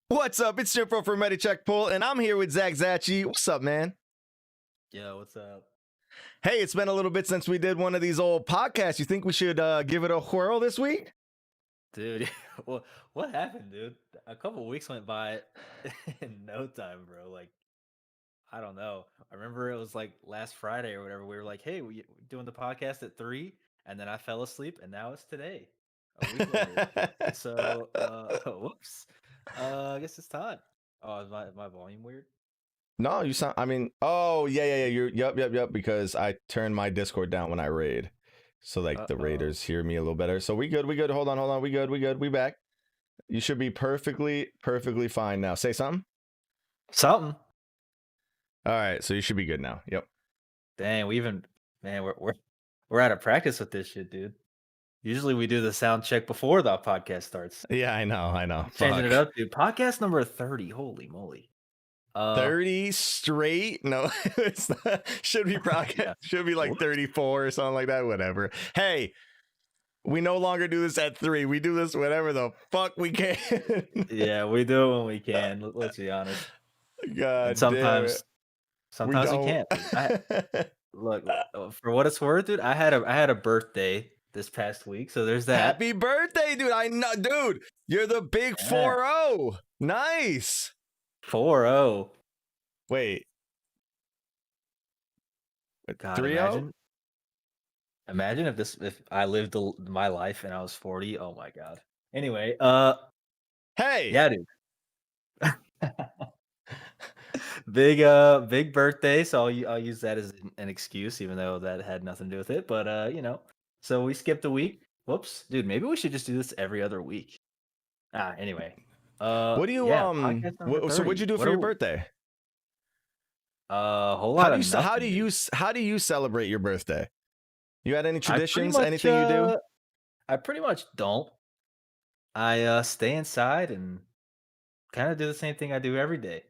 What's up? It's Jim from Medicheck Pull, and I'm here with Zach Zachi. What's up, man? Yo, what's up? Hey, it's been a little bit since we did one of these old podcasts. You think we should give it a whirl this week? Dude, what happened, dude? A couple weeks went by in no time, bro. Like, I don't know. I remember it was like last Friday or whatever. We were like, hey, we doing the podcast at 3, and then I fell asleep, and now it's today, a week later. So, whoops. I guess it's time. Oh, is my volume weird? No, you sound. Oh yeah. You're yep. Because I turned my Discord down when I raid, so like the raiders hear me a little better. So we good. Hold on. We good. We back. You should be perfectly fine now. Say something. Something. All right, so you should be good now. Yep. Dang, we're out of practice with this shit, dude. Usually we do the sound check before the podcast starts. Yeah, I know. Changing it up, dude. Podcast number 30. Holy moly. 30 straight? No, it's not. Should be should be like 34 or something like that. Whatever. Hey, we no longer do this at 3. We do this whenever the fuck we can. Yeah, we do it when we can. Let's be honest. God, and sometimes we can't. Look, for what it's worth, dude. I had a birthday this past week, so there's that. Happy birthday, dude! I know, dude. You're the big 4-0. Nice. 4-0. Wait. God, 3-0? Imagine if I lived my life and I was 40. Oh my god. Anyway, hey. Yeah, dude. Big birthday, so I'll use that as an excuse, even though that had nothing to do with it. But so we skipped a week. Whoops, dude. Maybe we should just do this every other week. Anyway. What do you so what'd you do for your birthday? A whole lot of nothing. How do you celebrate your birthday? You had any traditions? Anything you do? I pretty much don't. I stay inside and kind of do the same thing I do every day.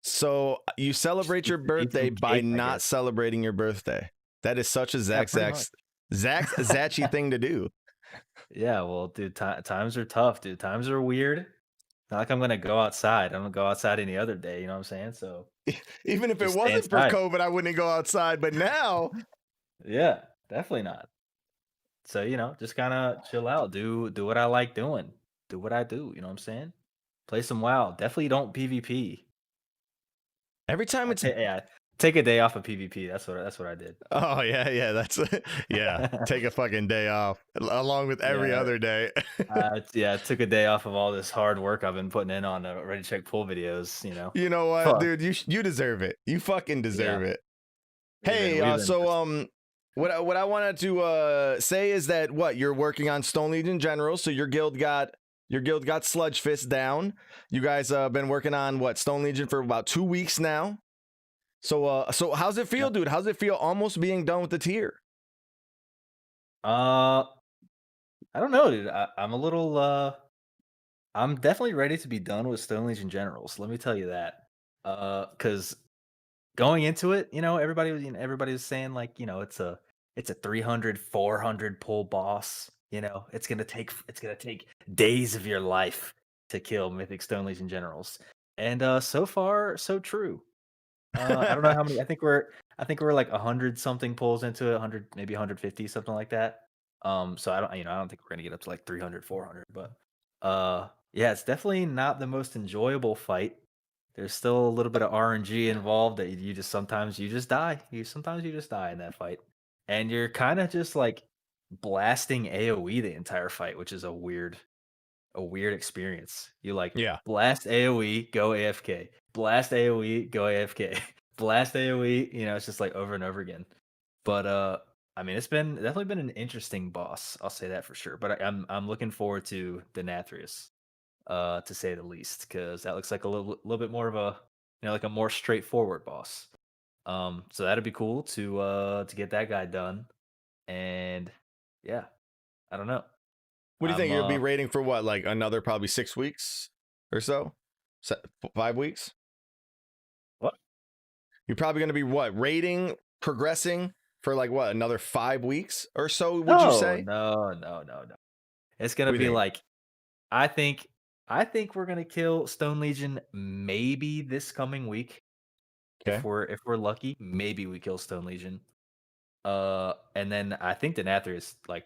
So you celebrate your birthday by not celebrating your birthday. That is such a Zachy thing to do. Yeah, well, dude, times are tough, dude. Times are weird. Not like I'm gonna go outside. I don't go outside any other day. You know what I'm saying? So even if it wasn't for COVID, I wouldn't go outside. But now, yeah, definitely not. So just kind of chill out. Do what I like doing. Do what I do. You know what I'm saying? Play some WoW. Definitely don't PvP. Every time take a day off of PvP. That's what I did. Oh yeah. That's take a fucking day off along with every other day. I took a day off of all this hard work I've been putting in on the Ready Check Pull videos. You know what, dude? You deserve it. You fucking deserve it. Hey, what I wanted to say is that you're working on Stone Legion General, so your guild got Sludge Fist down. You guys been working on Stone Legion for about 2 weeks now. So how's it feel, dude? How's it feel almost being done with the tier? I don't know, dude. I'm a little I'm definitely ready to be done with Stone Legion Generals. Let me tell you that. Because going into it, everybody was saying it's a 300, 400 pull boss. It's gonna take days of your life to kill Mythic Stone Legion Generals, and so far so true. I don't know how many. I think we're like 100 something pulls into it, 100 maybe 150 something like that. So I don't think we're gonna get up to like 300, 400, but yeah, it's definitely not the most enjoyable fight. There's still a little bit of RNG involved that you just sometimes you just die. Sometimes you just die in that fight, and you're kind of just like blasting AoE the entire fight, which is a weird experience. You blast AoE, go AFK, blast AoE, go AFK, blast AoE. It's just like over and over again. But it's definitely been an interesting boss. I'll say that for sure. But I'm looking forward to the Nathrius, to say the least, because that looks like a little bit more of a like a more straightforward boss. So that'd be cool to get that guy done. And yeah, I don't know. What do you think? You'll be raiding for another probably 6 weeks or so? 5 weeks? What? You're probably going to be raiding, progressing for another 5 weeks or so, would you say? No. It's going to be I think I think we're gonna kill Stone Legion maybe this coming week. Okay. If we're lucky, maybe we kill Stone Legion. And then I think the Nathria is like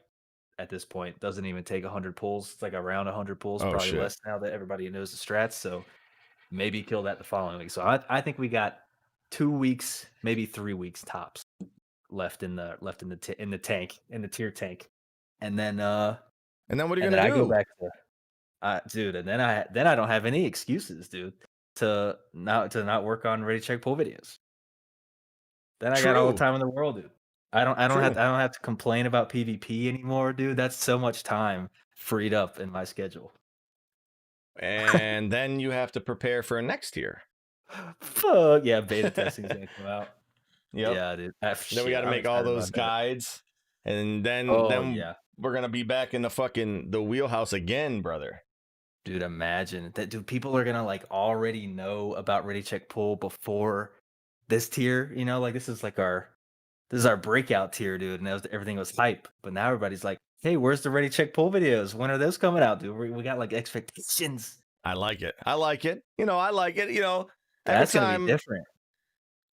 at this point doesn't even take 100 pulls. It's like around 100 pulls, Oh probably shit. less now that everybody knows the strats. So maybe kill that the following week. So I think we got 2 weeks, maybe 3 weeks tops left in the tank in the tier tank, and then And then what are you and then gonna I go do? back to dude, and then I don't have any excuses, dude, to not work on ready check pull videos. Then I got all the True. time in the world, dude. I True. don't have to complain about PvP anymore, dude. That's so much time freed up in my schedule. And then you have to prepare for next year. Fuck yeah, beta testing is gonna come out. Yep. Yeah, dude. Then we Shit, got to I'm make all excited those about that. guides, and then Oh then yeah, we're gonna be back in the wheelhouse again, brother. dude. Imagine that, dude. People are gonna like already know about ready check pull before this tier. You know, like this is our breakout tier, dude. And everything was hype, but now everybody's like, "Hey, where's the ready check pull videos? When are those coming out, dude? We got like expectations." I like it. I like it. I like it. Every That's gonna be time different.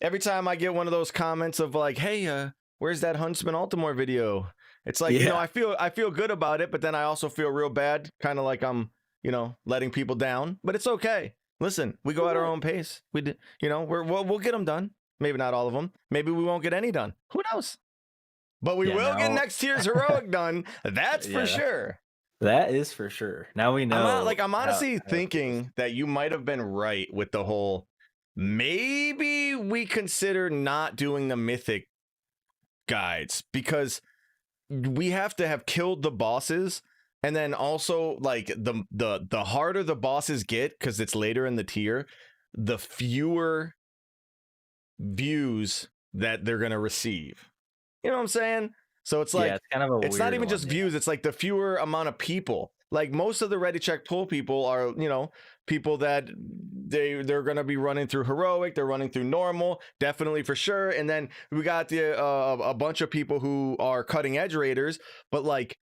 every time I get one of those comments of like, "Hey, where's that Huntsman Altimore video?" It's like, Yeah. I feel good about it, but then I also feel real bad, kind of like I'm, letting people down. But it's okay. Listen, we go at our own pace. We'll get them done. Maybe not all of them. Maybe we won't get any done. Who knows? But we Yeah, will get now next year's heroic done. That's for yeah, sure. that is for sure. Now we know I'm honestly how it goes. thinking that you might have been right with the whole. Maybe we consider not doing the mythic guides because we have to have killed the bosses, and then also like the harder the bosses get because it's later in the tier, the fewer views that they're gonna receive. You know what I'm saying? So it's Yeah, like it's kind of a it's not weird even one, just yeah. views, it's like the fewer amount of people. Like most of the ready check pull people are, people that they're gonna be running through heroic, they're running through normal, definitely for sure. And then we got a bunch of people who are cutting edge raiders, but like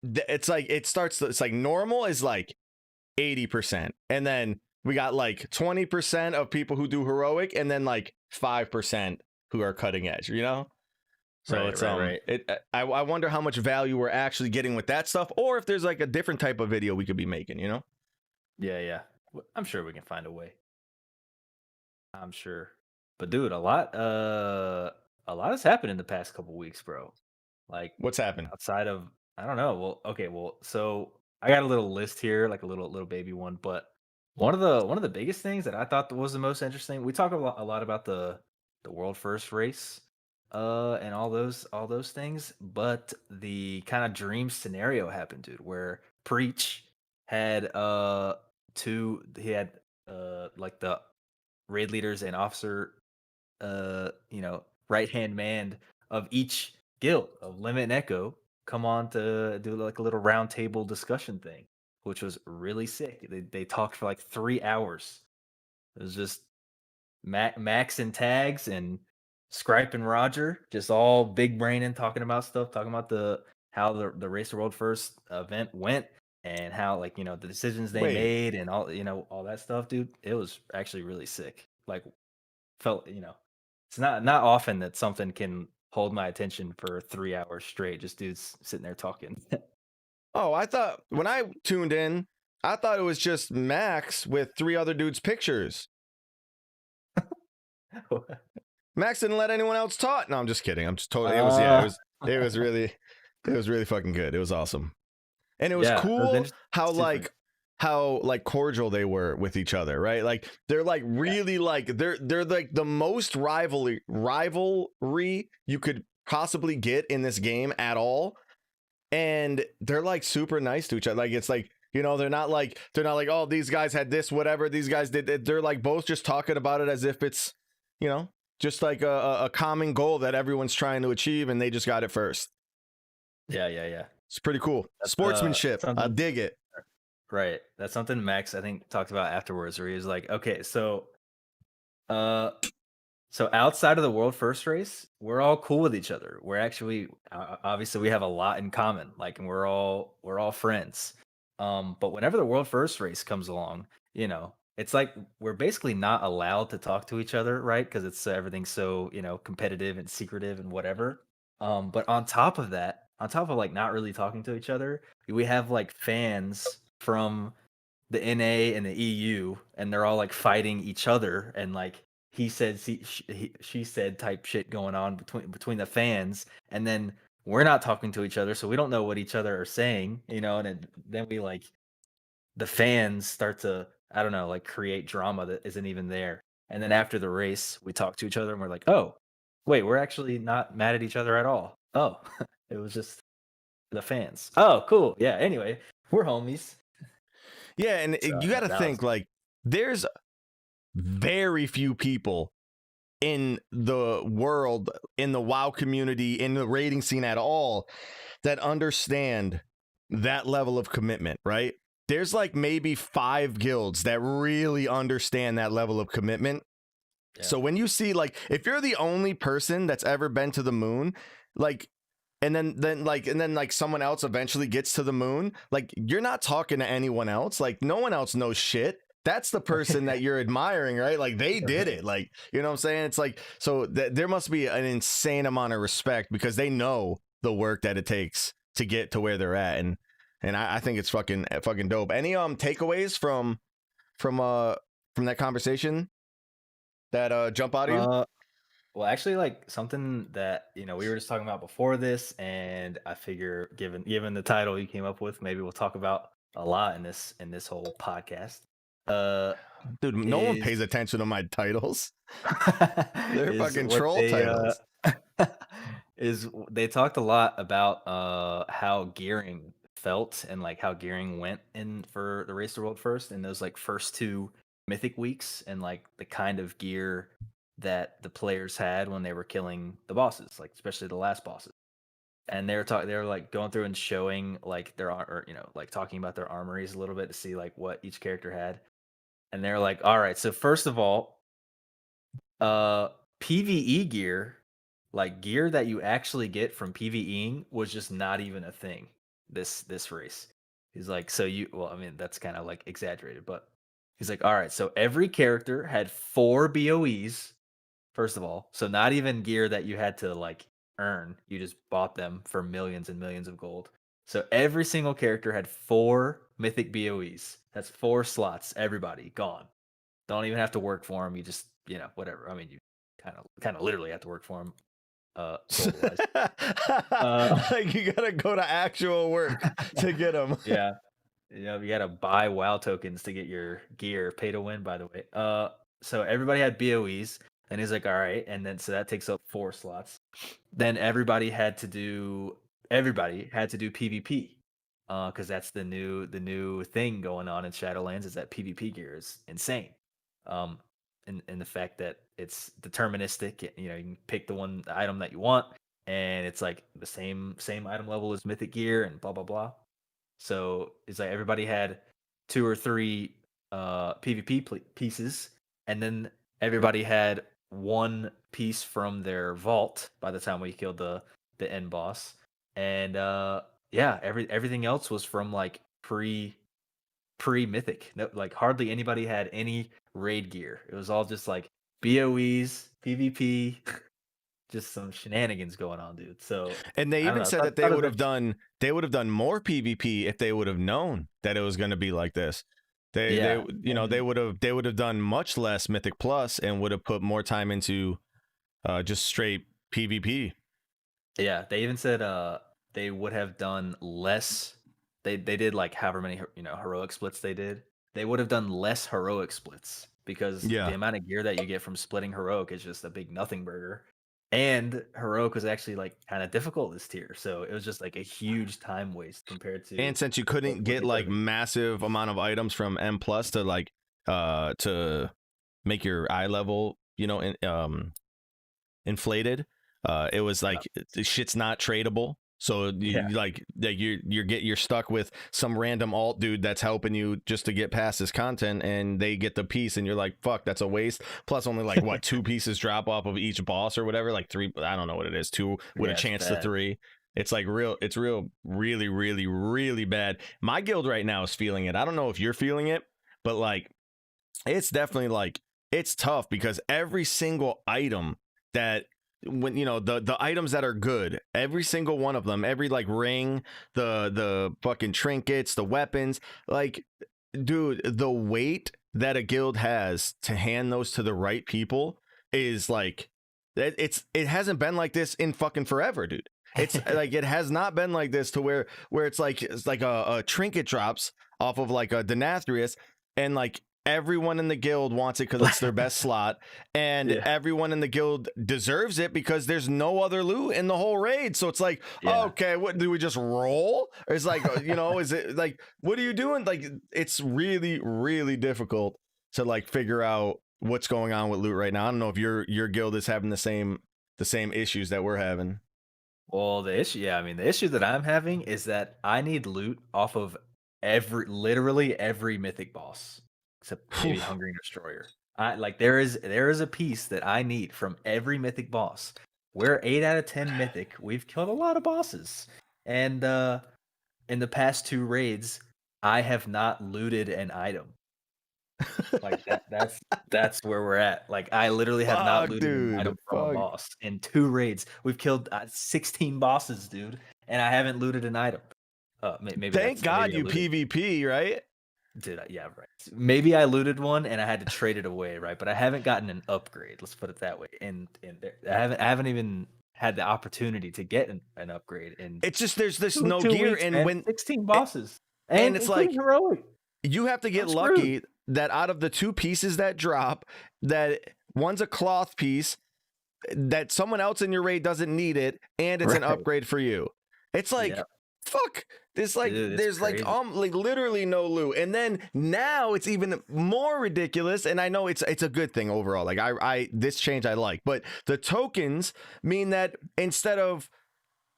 it's like it's like normal is like 80%, and then we got like 20% of people who do heroic, and then like 5% who are cutting edge. So Right, it's right, right. I wonder how much value we're actually getting with that stuff, or if there's like a different type of video we could be making. Yeah, yeah. I'm sure we can find a way. I'm sure. But dude, a lot has happened in the past couple weeks, bro. Like What's happened? outside of I don't know. Well, okay, well, so I got a little list here, like a little baby one, but one of the biggest things that I thought was the most interesting, we talk a lot about the world first race and all those things, but the kind of dream scenario happened, dude, where Preach had he had like the raid leaders and officer, right hand man of each guild of Limit and Echo come on to do like a little round table discussion thing, which was really sick. They talked for like 3 hours. It was just Max and Tags and Scripe and Roger, just all big braining, talking about stuff, talking about how the Race the World First event went and how like the decisions they Wait. made and all that stuff, dude. It was actually really sick. Like felt it's not often that something can hold my attention for 3 hours straight. Just dudes sitting there talking. Oh, I thought when I tuned in, I thought it was just Max with three other dudes' pictures. Max didn't let anyone else talk. No, I'm just kidding. I'm just totally. uh, It was really fucking good. It was awesome, and it was yeah, it was cool how it's different. like cordial they were with each other, right? Like they're like Yeah, really like they're like the most rivalry you could possibly get in this game at all, and they're like super nice to each other. Like it's like. They're not like, oh, these guys had this, whatever these guys did. They're like both just talking about it as if it's, just like a common goal that everyone's trying to achieve, and they just got it first. yeah, yeah, yeah. It's pretty cool. That's Sportsmanship. I something. dig it. Right. That's something Max I think talked about afterwards, where he was like, okay, uh, so outside of the world first race, we're all cool with each other. We're actually obviously we have a lot in common. Like, and we're all friends. But whenever the world first race comes along, it's like we're basically not allowed to talk to each other, right? Because it's everything's so competitive and secretive and whatever. But on top of that, on top of like not really talking to each other, we have like fans from the NA and the EU, and they're all like fighting each other, and like he said, she said type shit going on between the fans, and then we're not talking to each other, so we don't know what each other are saying, and then we like the fans start to, I don't know, like create drama that isn't even there. And then after the race, we talk to each other and we're like, oh, wait, we're actually not mad at each other at all. Oh, it was just the fans. Oh, cool. Yeah. Anyway, we're homies. Yeah, and So you got to that think was like there's very few people in the world, in the WoW community, in the raiding scene at all that understand that level of commitment, right? There's like maybe 5 guilds that really understand that level of commitment. yeah. So when you see like if you're the only person that's ever been to the moon, like and then someone else eventually gets to the moon, like you're not talking to anyone else, like no one else knows shit. That's the person that you're admiring, right? Like they did it, like, you know what I'm saying? It's like, so there must be an insane amount of respect because they know the work that it takes to get to where they're at, and I think it's fucking dope. Any takeaways from that conversation that jump out of you? Well, actually, like something that we were just talking about before this, and I figure, given the title you came up with, maybe we'll talk about a lot in this whole podcast. Dude, no one pays attention to my titles. They're is fucking what troll they titles. is they talked a lot about how gearing felt and like how gearing went in for the race to world first in those like first 2 mythic weeks, and like the kind of gear that the players had when they were killing the bosses, like especially the last bosses. And they were like going through and showing like like talking about their armories a little bit to see like what each character had. And they're like, all right, so first of all, uh PvE gear, like gear that you actually get from PvEing, was just not even a thing this race. He's like, so well, I mean, that's kind of like exaggerated, but he's like, all right, so every character had 4 BOEs, first of all. So not even gear that you had to like earn. You just bought them for millions and millions of gold. So every single character had 4 mythic BOEs. That's 4 slots, everybody gone. Don't even have to work for them. You just, whatever. I mean, you kind of literally have to work for them. Gold-wise. Like you gotta go to actual work to get them. Yeah. You gotta buy WoW tokens to get your gear. Pay to win, by the way. So everybody had BOEs, and he's like, all right, and then so that takes up 4 slots. Then everybody had to do PvP. Because that's the new thing going on in Shadowlands, is that PvP gear is insane. And the fact that it's deterministic, you can pick the item that you want, and it's like the same item level as mythic gear and blah blah blah. So it's like everybody had 2 or 3 PvP pieces, and then everybody had 1 piece from their vault by the time we killed the end boss. And yeah, everything else was from like pre mythic. No, like hardly anybody had any raid gear. It was all just like BOEs, PvP, just some shenanigans going on, dude. So And they I don't even know. said that they would have done more PvP if they would have known that it was going to be like this. They would have done much less Mythic Plus and would have put more time into just straight PvP. Yeah, they even said they would have done less. They did like however many heroic splits they did. They would have done less heroic splits because Yeah. the amount of gear that you get from splitting heroic is just a big nothing burger. And heroic was actually like kind of difficult this tier, so it was just like a huge time waste compared to. And since you couldn't get like massive amount of items from M plus to like to make your eye level inflated, it was like the shit's not tradable. So you're stuck with some random alt dude that's helping you just to get past his content, and they get the piece, and you're like, fuck, that's a waste. Plus only like what 2 pieces drop off of each boss or whatever, like 3, I don't know what it is, 2 with a chance to 3. It's like it's real, really, really, really bad. My guild right now is feeling it. I don't know if you're feeling it, but like, it's definitely like, it's tough because every single item that, when the items that are good, every single one of them, every like ring, the fucking trinkets, the weapons, like, dude, the weight that a guild has to hand those to the right people is like, it hasn't been like this in fucking forever, dude. It's like, it has not been like this to where it's like a trinket drops off of like a Nathria, and like everyone in the guild wants it because it's their best slot, and everyone in the guild deserves it because there's no other loot in the whole raid. So it's like, okay, what do we just roll? Or it's like, is it like, what are you doing? Like, it's really, really difficult to like figure out what's going on with loot right now. I don't know if your guild is having the same issues that we're having. Well, the issue that I'm having is that I need loot off of literally every mythic boss, except maybe Hungering Destroyer. There is a piece that I need from every mythic boss. We're 8 out of 10 mythic. We've killed a lot of bosses, and in the past 2 raids, I have not looted an item. Like that's where we're at. Like, I literally have not looted an item from a boss in 2 raids. We've killed 16 bosses, dude, and I haven't looted an item. Maybe thank God you PvP, right? Dude, yeah, right. Maybe I looted one and I had to trade it away, right? But I haven't gotten an upgrade. Let's put it that way. And I haven't even had the opportunity to get an upgrade. And it's just there's this no gear, weeks, and man, when 16 bosses, and it's like heroic. You have to get lucky that out of the 2 pieces that drop, that one's a cloth piece, that someone else in your raid doesn't need it, and it's an upgrade for you. It's like, fuck. There's like, dude, there's crazy. like literally no loot, and then now it's even more ridiculous. And I know it's a good thing overall. Like, I this change I like, but the tokens mean that instead of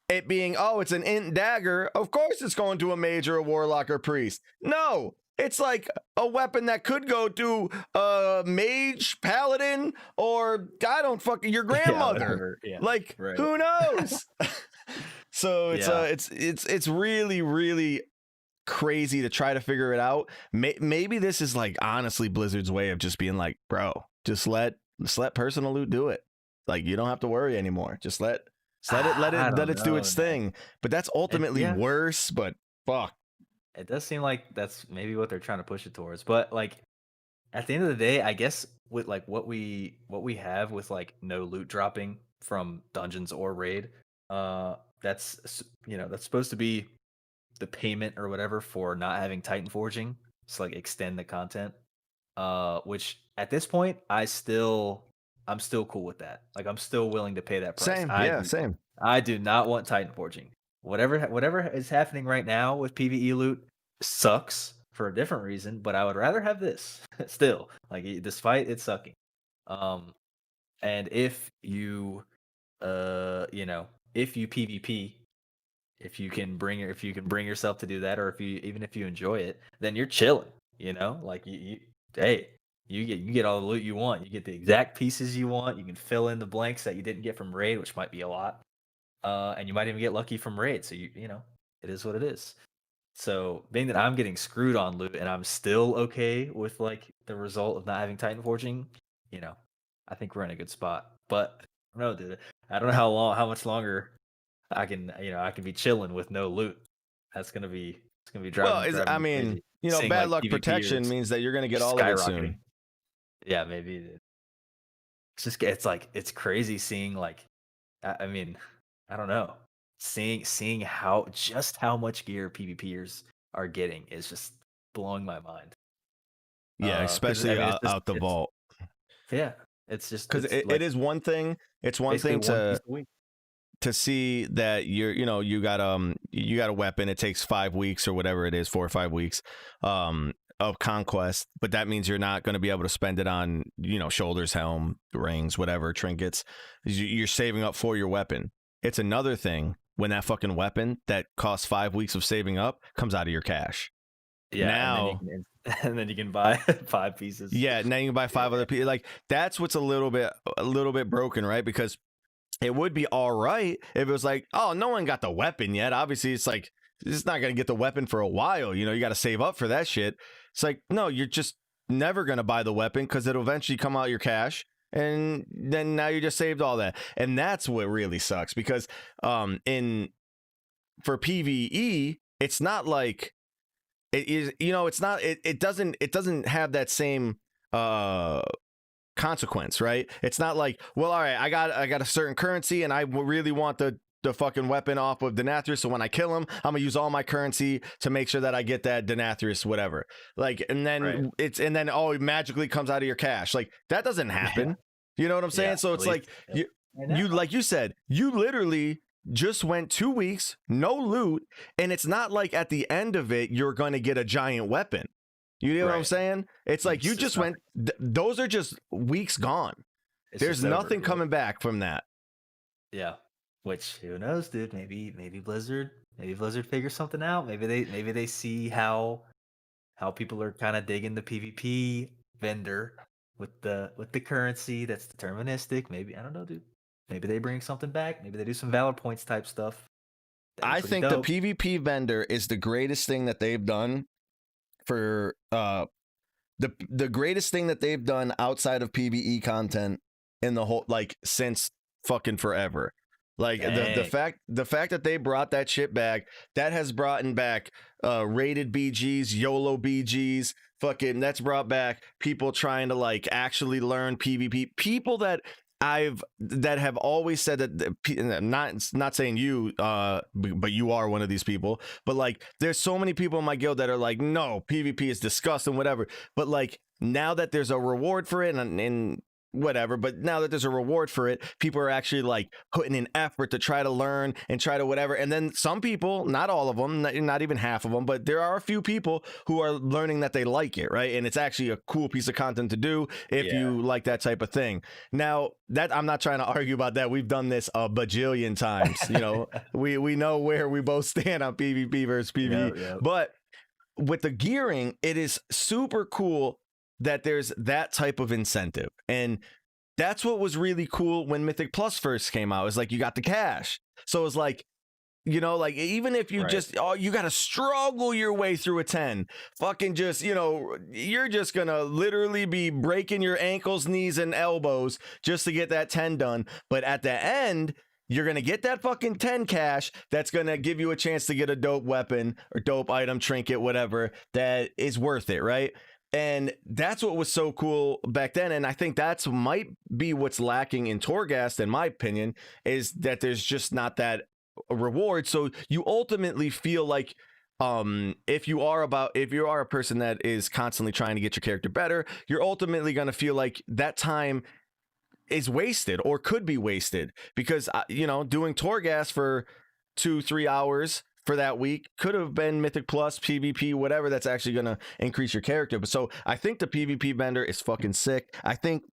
it being, oh, it's an int dagger, of course it's going to a mage or a warlock or priest. No, it's like a weapon that could go to a mage, paladin, or I don't fucking your grandmother. Like, who knows? So it's really, really crazy to try to figure it out. Maybe this is like honestly Blizzard's way of just being like, bro, just let personal loot do it. Like, you don't have to worry anymore. Just let it do its thing. But that's ultimately worse. But fuck. It does seem like that's maybe what they're trying to push it towards. But like, at the end of the day, I guess with like what we have with like no loot dropping from dungeons or raid, that's supposed to be the payment or whatever for not having Titan forging. So like, extend the content. Which at this point, I'm still cool with that. Like, I'm still willing to pay that price. Same. I do not want Titan forging. Whatever is happening right now with PvE loot sucks for a different reason, but I would rather have this still. Like, despite it sucking. And if you if you PvP, if you can bring yourself to do that, or if you enjoy it, then you're chilling. Like, you get all the loot you want. You get the exact pieces you want. You can fill in the blanks that you didn't get from raid, which might be a lot. And you might even get lucky from raid. So it is what it is. So being that I'm getting screwed on loot and I'm still okay with like the result of not having Titan forging, I think we're in a good spot. But I don't know, dude. I don't know how much longer I can be chilling with no loot. It's gonna be driving. Well, I mean, crazy. Bad luck protection means that you're gonna get all of it soon. Yeah, maybe. It's crazy seeing like, I mean, I don't know. Seeing how much gear PvPers are getting is just blowing my mind. Yeah, especially out the vault. Yeah, it's just because it is one thing. It's one thing to see that you got a weapon. It takes 5 weeks or whatever it is, 4 or 5 weeks of conquest, but that means you're not going to be able to spend it on shoulders, helm, rings, whatever, trinkets. You're saving up for your weapon. It's another thing when that fucking weapon that costs 5 weeks of saving up comes out of your cash. Yeah, now and then you can buy 5 pieces. Yeah, now you can buy 5 other pieces. Like, that's what's a little bit broken, right? Because it would be all right if it was like, oh, no one got the weapon yet. Obviously, it's like, it's not going to get the weapon for a while. You know, you got to save up for that shit. It's like, no, you're just never going to buy the weapon because it'll eventually come out your cash. And then now you just saved all that. And that's what really sucks because for PvE, it's not like it is, you know, it's not, it doesn't have that same consequence, right? It's not like, well, all right, I got a certain currency and I really want the fucking weapon off of Nathria, so when I kill him, I'm gonna use all my currency to make sure that I get that Nathria, whatever. Like, and then oh, it magically comes out of your cash. Like, that doesn't happen. You know what I'm saying? Yeah, so it's like yep. you like you said, you literally just went 2 weeks, no loot, and it's not like at the end of it you're gonna get a giant weapon. You know what I'm saying? It's like you just went. Those are just weeks gone. There's nothing coming back from that. Yeah, which who knows, dude? Maybe Blizzard figures something out. Maybe they see how people are kind of digging the PvP vendor with the currency that's deterministic. Maybe, I don't know, dude. Maybe they bring something back. Maybe they do some Valor points type stuff. I think the PvP vendor is the greatest thing that they've done for the greatest thing that they've done outside of PvE content in the whole, like, since fucking forever. Like, the fact that they brought that shit back, that has brought back rated BGs, YOLO BGs, fucking, that's brought back people trying to like actually learn PvP. People that have always said that, not saying you, but you are one of these people, but like, there's so many people in my guild that are like, no, PvP is disgusting, whatever. But like, now that there's a reward for it and whatever, but now that there's a reward for it, people are actually like putting in effort to try to learn and try to whatever. And then some people, not all of them, not even half of them, but there are a few people who are learning that they like it, right? And it's actually a cool piece of content to do if you like that type of thing. Now, that I'm not trying to argue about that. We've done this a bajillion times. You know, we know where we both stand on PvP versus PvE. Yep. But with the gearing, it is super cool that there's that type of incentive. And that's what was really cool when Mythic Plus first came out. It's like, you got the cash. So it's like, you know, like, even if you just, you got to struggle your way through a 10, fucking just, you know, you're just going to literally be breaking your ankles, knees, and elbows just to get that 10 done. But at the end, you're going to get that fucking 10 cash that's going to give you a chance to get a dope weapon or dope item, trinket, whatever, that is worth it, right? And that's what was so cool back then. And I think that's might be what's lacking in Torghast, in my opinion, is that there's just not that reward. So you ultimately feel like, if you are a person that is constantly trying to get your character better, you're ultimately going to feel like that time is wasted or could be wasted, because you know, doing Torghast for 2-3 hours for that week could have been Mythic Plus, PvP, whatever, that's actually going to increase your character. But so I think the PvP vendor is fucking sick. I think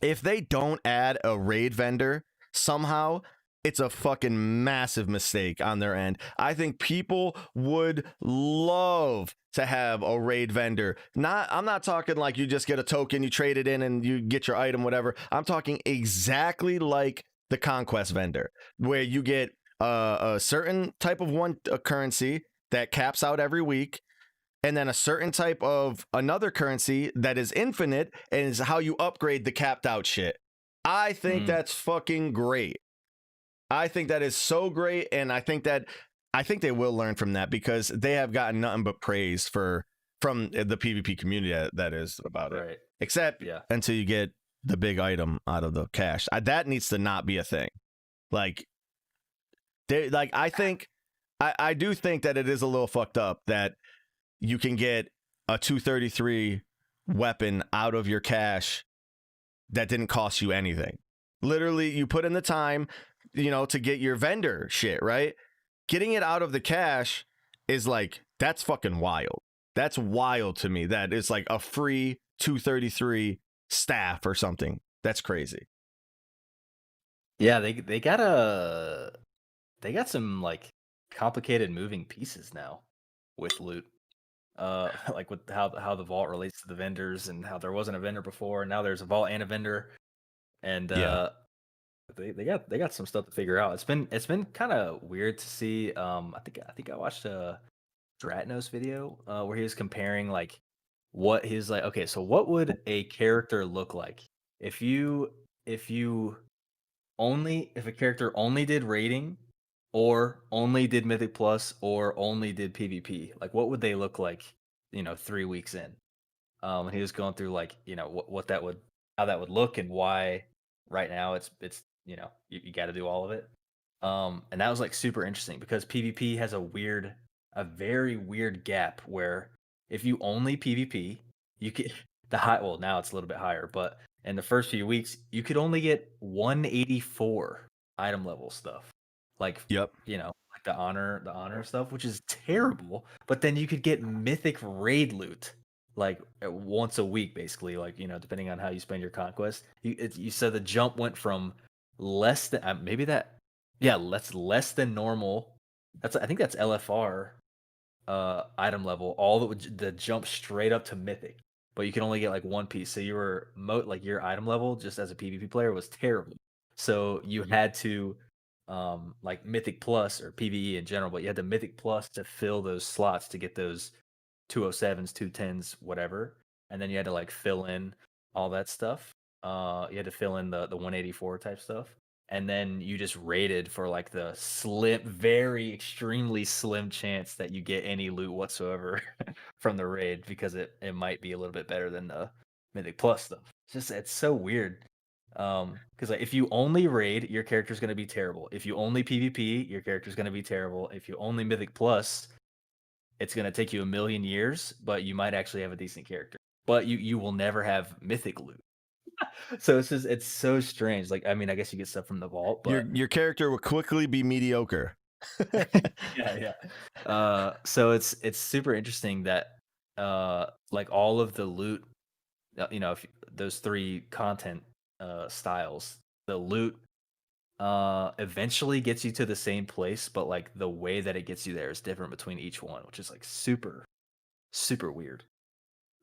if they don't add a raid vendor somehow, it's a fucking massive mistake on their end. I think people would love to have a raid vendor. I'm not talking like you just get a token, you trade it in and you get your item, whatever. I'm talking exactly like the Conquest vendor, where you get a certain type of currency that caps out every week, and then a certain type of another currency that is infinite and is how you upgrade the capped out shit. I think that's fucking great. I think that is so great, and I think they will learn from that, because they have gotten nothing but praise from the PvP community that is about it. Except until you get the big item out of the cache. That needs to not be a thing. Like, I do think that it is a little fucked up that you can get a 233 weapon out of your cache that didn't cost you anything. Literally, you put in the time, you know, to get your vendor shit, right? Getting it out of the cache is like, that's fucking wild. That's wild to me. That is like a free 233 staff or something. That's crazy. Yeah, they got some like complicated moving pieces now with loot. Like with how the vault relates to the vendors, and how there wasn't a vendor before, and now there's a vault and a vendor. And They got some stuff to figure out. It's been kind of weird to see. I think I watched a Dratnos video where he was comparing like what he's like. Okay, so what would a character look like if you only if a character only did rating or only did Mythic Plus or only did PvP? Like what would they look like, 3 weeks in? And he was going through like, what that would how that would look and why right now it's you got to do all of it. And that was like super interesting because PvP has a very weird gap where if you only PvP, you could the high well now it's a little bit higher, but in the first few weeks you could only get 184 item level stuff, like Yep. like the honor stuff, which is terrible. But then you could get mythic raid loot like once a week, basically, like depending on how you spend your conquest. You said the jump went from less than maybe that yeah, that's less than normal. I think that's LFR item level. All that would the jump straight up to mythic, but you can only get like one piece. So you were like your item level just as a PvP player was terrible. So you had to like mythic plus or PvE in general, but you had the mythic plus to fill those slots to get those 207s, 210s, whatever. And then you had to like fill in all that stuff. You had to fill in the 184 type stuff. And then you just rated for like the slim, very extremely slim chance that you get any loot whatsoever from the raid because it might be a little bit better than the Mythic Plus stuff. It's so weird. Because like if you only raid, your character's gonna be terrible. If you only PvP, your character's gonna be terrible. If you only Mythic Plus, it's gonna take you a million years, but you might actually have a decent character. But you will never have mythic loot. So it's so strange. Like I mean, I guess you get stuff from the vault, Your but your character will quickly be mediocre. yeah. So it's super interesting that like all of the loot, if those three content styles, the loot eventually gets you to the same place, but like the way that it gets you there is different between each one, which is like super super weird.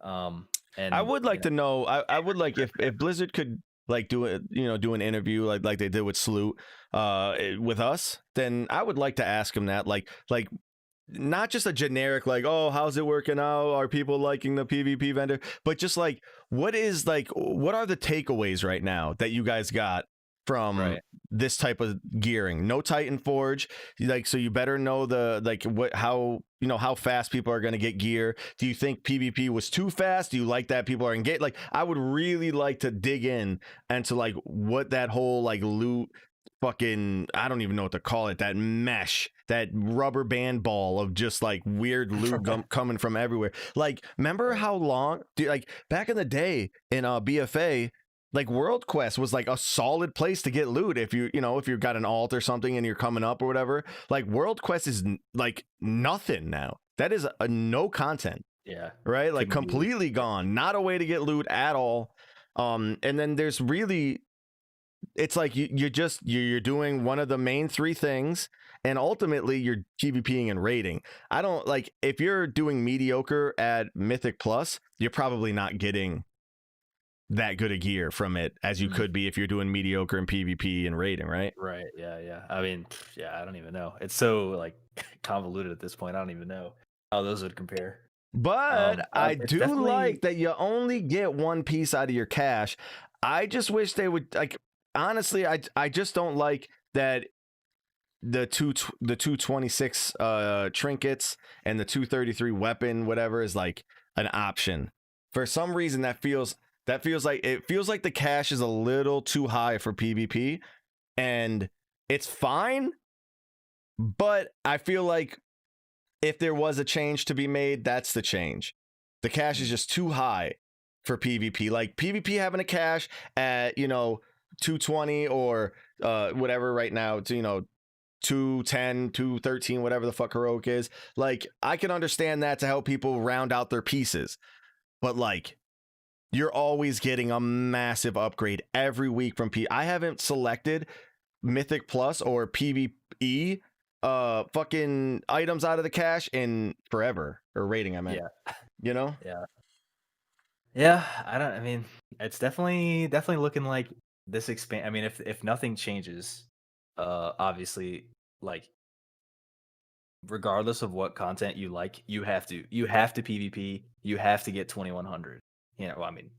I And would like to know. I would like if Blizzard could like do it, do an interview like they did with Sloot, with us. Then I would like to ask him that, like not just a generic like, oh, how's it working out? Are people liking the PvP vendor? But just like, what are the takeaways right now that you guys got from right. this type of gearing? No Titan Forge, like, so you better know how fast people are going to get gear. Do you think PvP was too fast? Do you like that people are engaged? Like, I would really like to dig in into like what that whole like loot fucking, I don't even know what to call it, that mesh, that rubber band ball of just like weird loot coming from everywhere. Like, remember how long, dude, like back in the day in BFA, like World Quest was like a solid place to get loot if if you've got an alt or something and you're coming up or whatever. Like World Quest is like nothing now. That is a no content. Yeah. Right? Like completely gone. Not a way to get loot at all. And then there's really, it's like you're doing one of the main three things, and ultimately you're PvPing and raiding. I don't like, if you're doing mediocre at Mythic Plus, you're probably not getting that good a gear from it as you could be if you're doing mediocre in PvP and raiding, right? Right. Yeah. I mean, yeah, I don't even know. It's so like convoluted at this point. I don't even know how those would compare. But I It's do like definitely that you only get one piece out of your cache. I just wish they would, like, honestly, I just don't like that the 226 trinkets and the 233 weapon whatever is like an option. For some reason that feels like the cache is a little too high for PvP, and it's fine, but I feel like if there was a change to be made, that's the change. The cache is just too high for PvP. Like PvP having a cache at 220 or whatever right now, to 210, 213, whatever the fuck heroic is. Like, I can understand that to help people round out their pieces, but like, you're always getting a massive upgrade every week from I haven't selected Mythic Plus or PvE fucking items out of the cache in forever, or rating, I meant. Yeah. Yeah. I mean, it's definitely looking like this expand. I mean, if nothing changes, obviously, like regardless of what content you like, you have to PvP. You have to get 2100. I mean,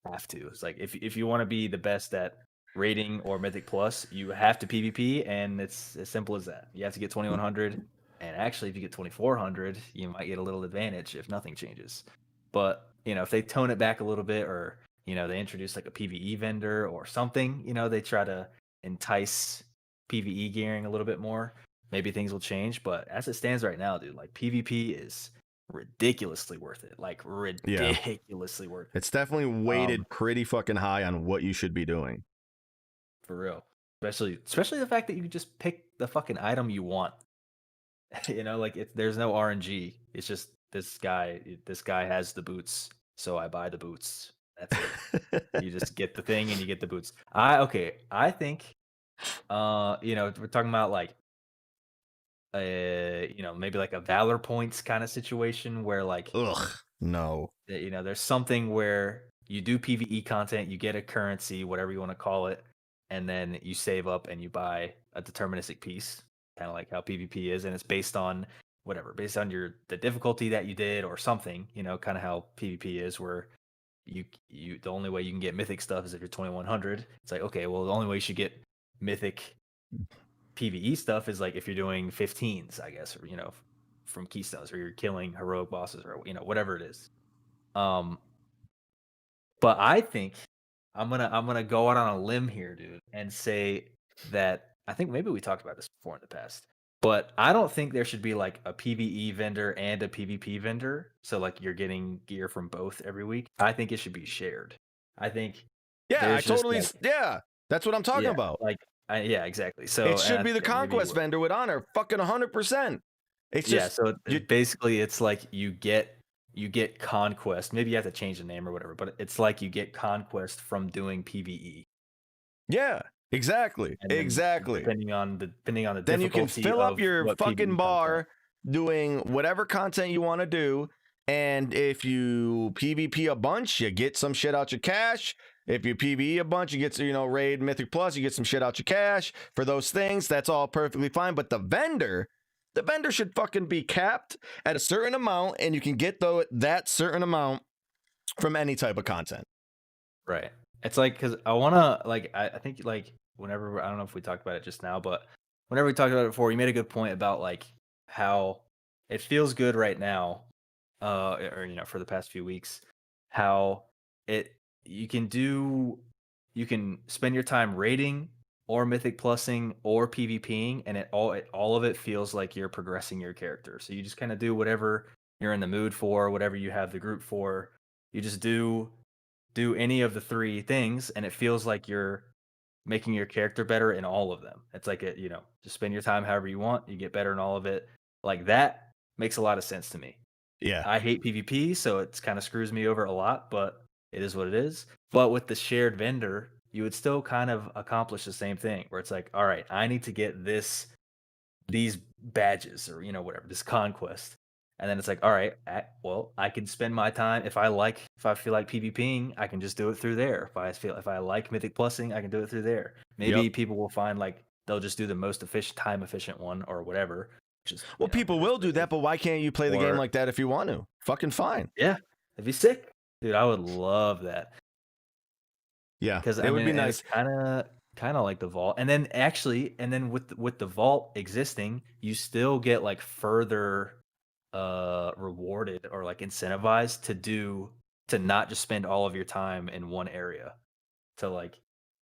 have to. It's like if you want to be the best at rating or Mythic Plus, you have to PvP, and it's as simple as that. You have to get 2100, and actually, if you get 2400, you might get a little advantage if nothing changes. But if they tone it back a little bit, or they introduce like a PVE vendor or something, they try to entice PVE gearing a little bit more. Maybe things will change, but as it stands right now, dude, like PvP is ridiculously worth it. Like Yeah. ridiculously worth it. It's definitely weighted pretty fucking high on what you should be doing. For real. Especially the fact that you can just pick the fucking item you want. Like there's no RNG. It's just this guy has the boots, so I buy the boots. That's it. You just get the thing and you get the boots. I think we're talking about like maybe like a valor points kind of situation where like Ugh, no. there's something where you do PvE content, you get a currency, whatever you want to call it, and then you save up and you buy a deterministic piece, kind of like how PvP is, and it's based on based on the difficulty that you did or something, kind of how PvP is, where you the only way you can get mythic stuff is if you're 2100. It's like, okay, well, the only way you should get mythic PvE stuff is like if you're doing 15s, I guess, or from keystones, or you're killing heroic bosses, or whatever it is. But I think I'm gonna go out on a limb here, dude, and say that I think maybe we talked about this before in the past, but I don't think there should be like a PvE vendor and a PvP vendor. So like you're getting gear from both every week. I think it should be shared. I think Yeah, I there's just totally. Yeah, that's what I'm talking yeah, about. like yeah, exactly. So It should be the maybe conquest vendor with honor, fucking 100%. It's yeah. just So basically, it's like you get conquest. Maybe you have to change the name or whatever, but it's like you get conquest from doing PvE. yeah, exactly, And then exactly. depending on the Then you can difficulty fill up of your what fucking PvE bar content. doing whatever content you want to do. And if you PvP a bunch, you get some shit out your cash. If you PvE a bunch, you get raid Mythic Plus, you get some shit out your cash for those things. That's all perfectly fine. But the vendor should fucking be capped at a certain amount, and you can get that certain amount from any type of content. Right. It's like, because I want to, like, I think, like, whenever, I don't know if we talked about it just now, but whenever we talked about it before, you made a good point about, like, how it feels good right now, or, for the past few weeks, how you can spend your time raiding or mythic plussing or PvPing, and all of it feels like you're progressing your character. So you just kind of do whatever you're in the mood for, whatever you have the group for. You just do any of the three things, and it feels like you're making your character better in all of them. It's like just spend your time however you want, you get better in all of it. Like that makes a lot of sense to me. Yeah. I hate PvP, so it's kind of screws me over a lot, but it is what it is. But with the shared vendor, you would still kind of accomplish the same thing, where it's like, all right, I need to get these badges, or whatever, this conquest. And then it's like, all right, well, I can spend my time if I feel like PvPing, I can just do it through there. If I like Mythic Plussing, I can do it through there. Maybe people will find like they'll just do the most time efficient one or whatever. Well, people will do that, but why can't you play the game like that if you want to? Fucking fine. Yeah, it'd be sick, dude. I would love that. Yeah, because it would be nice. Kind of like the vault, and then with the vault existing, you still get like further rewarded or like incentivized to not just spend all of your time in one area, to like